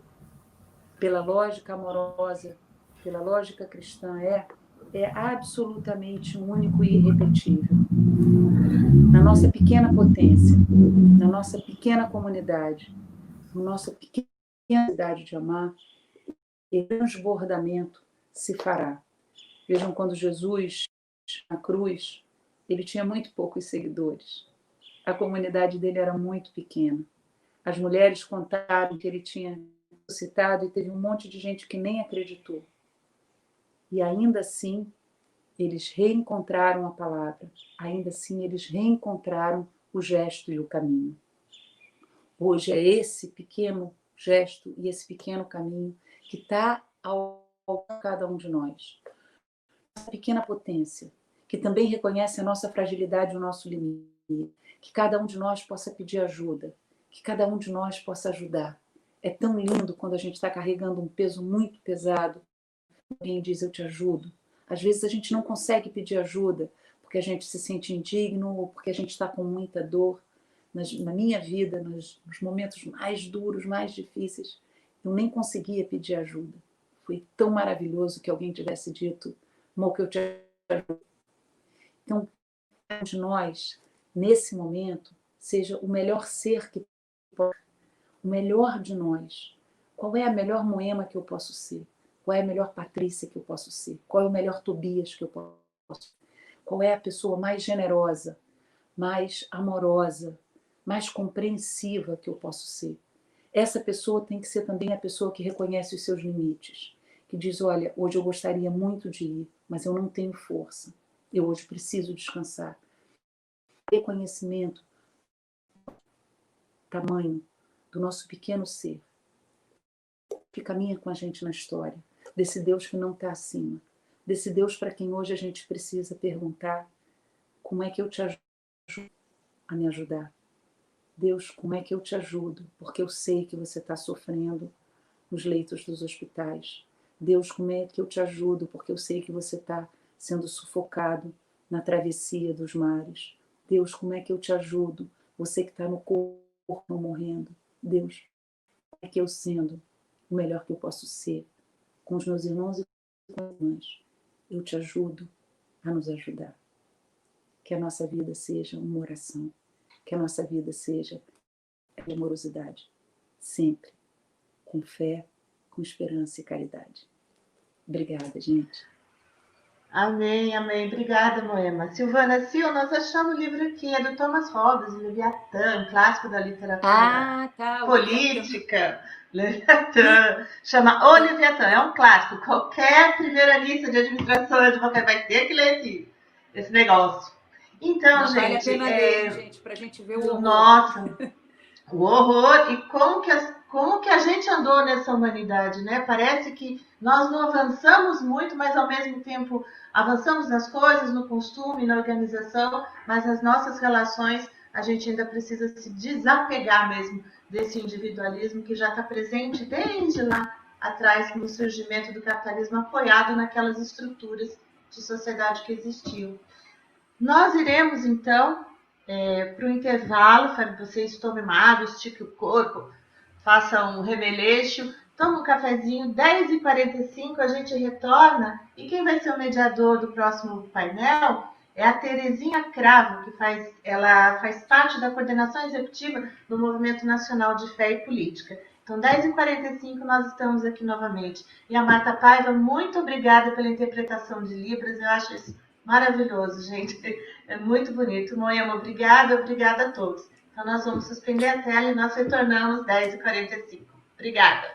pela lógica amorosa, pela lógica cristã, é absolutamente único e irrepetível. Na nossa pequena potência, na nossa pequena comunidade, na nossa pequena cidade de amar, e transbordamento se fará. Vejam, quando Jesus, na cruz, ele tinha muito poucos seguidores. A comunidade dele era muito pequena. As mulheres contaram que ele tinha ressuscitado e teve um monte de gente que nem acreditou. E ainda assim, eles reencontraram a palavra. Ainda assim, eles reencontraram o gesto e o caminho. Hoje é esse pequeno gesto e esse pequeno caminho que está ao cada um de nós. Essa pequena potência, que também reconhece a nossa fragilidade e o nosso limite, que cada um de nós possa pedir ajuda, que cada um de nós possa ajudar. É tão lindo quando a gente está carregando um peso muito pesado, alguém diz, eu te ajudo. Às vezes a gente não consegue pedir ajuda, porque a gente se sente indigno, ou porque a gente está com muita dor. Na minha vida, nos momentos mais duros, mais difíceis, eu nem conseguia pedir ajuda. Foi tão maravilhoso que alguém tivesse dito, Mo, que eu te ajudo. Então, cada um de nós, nesse momento, seja o melhor ser que pode, o melhor de nós. Qual é a melhor Moema que eu posso ser? Qual é a melhor Patrícia que eu posso ser? Qual é o melhor Tobias que eu posso ser? Qual é a pessoa mais generosa, mais amorosa, mais compreensiva que eu posso ser? Essa pessoa tem que ser também a pessoa que reconhece os seus limites, que diz, olha, hoje eu gostaria muito de ir, mas eu não tenho força. Eu hoje preciso descansar. Reconhecimento, tamanho do nosso pequeno ser, que caminha com a gente na história, desse Deus que não está acima, desse Deus para quem hoje a gente precisa perguntar, como é que eu te ajudo a me ajudar? Deus, como é que eu te ajudo? Porque eu sei que você está sofrendo nos leitos dos hospitais. Deus, como é que eu te ajudo? Porque eu sei que você está sendo sufocado na travessia dos mares. Deus, como é que eu te ajudo? Você que está no corpo morrendo. Deus, como é que eu sendo o melhor que eu posso ser com os meus irmãos e com as irmãs, eu te ajudo a nos ajudar. Que a nossa vida seja uma oração. Que a nossa vida seja amorosidade. Sempre. Com fé, com esperança e caridade. Obrigada, gente. Amém, amém. Obrigada, Moema. Silvana Sil, nós achamos o livro aqui, é do Thomas Hobbes, Leviatã, um clássico da literatura política. Leviatã. Chama O Leviatã, é um clássico. Qualquer primeiranista de administração vai ter que ler esse negócio. Então, não, gente... Vale a pena ler, gente, para a gente ver o horror. Nossa, o horror e como que a gente andou nessa humanidade, né? Parece que nós não avançamos muito, mas ao mesmo tempo avançamos nas coisas, no costume, na organização, mas nas nossas relações a gente ainda precisa se desapegar mesmo desse individualismo que já está presente desde lá atrás no surgimento do capitalismo, apoiado naquelas estruturas de sociedade que existiam. Nós iremos, então, para o intervalo, vocês tomem uma água, estique o corpo, faça um remeleixo, toma um cafezinho, 10h45 a gente retorna, e quem vai ser o mediador do próximo painel é a Terezinha Cravo, ela faz parte da coordenação executiva do Movimento Nacional de Fé e Política. Então, 10h45 nós estamos aqui novamente. E a Marta Paiva, muito obrigada pela interpretação de Libras, eu acho isso maravilhoso, gente. É muito bonito. Moema, obrigada a todos. Então, nós vamos suspender a tela e nós retornamos 10h45. Obrigada.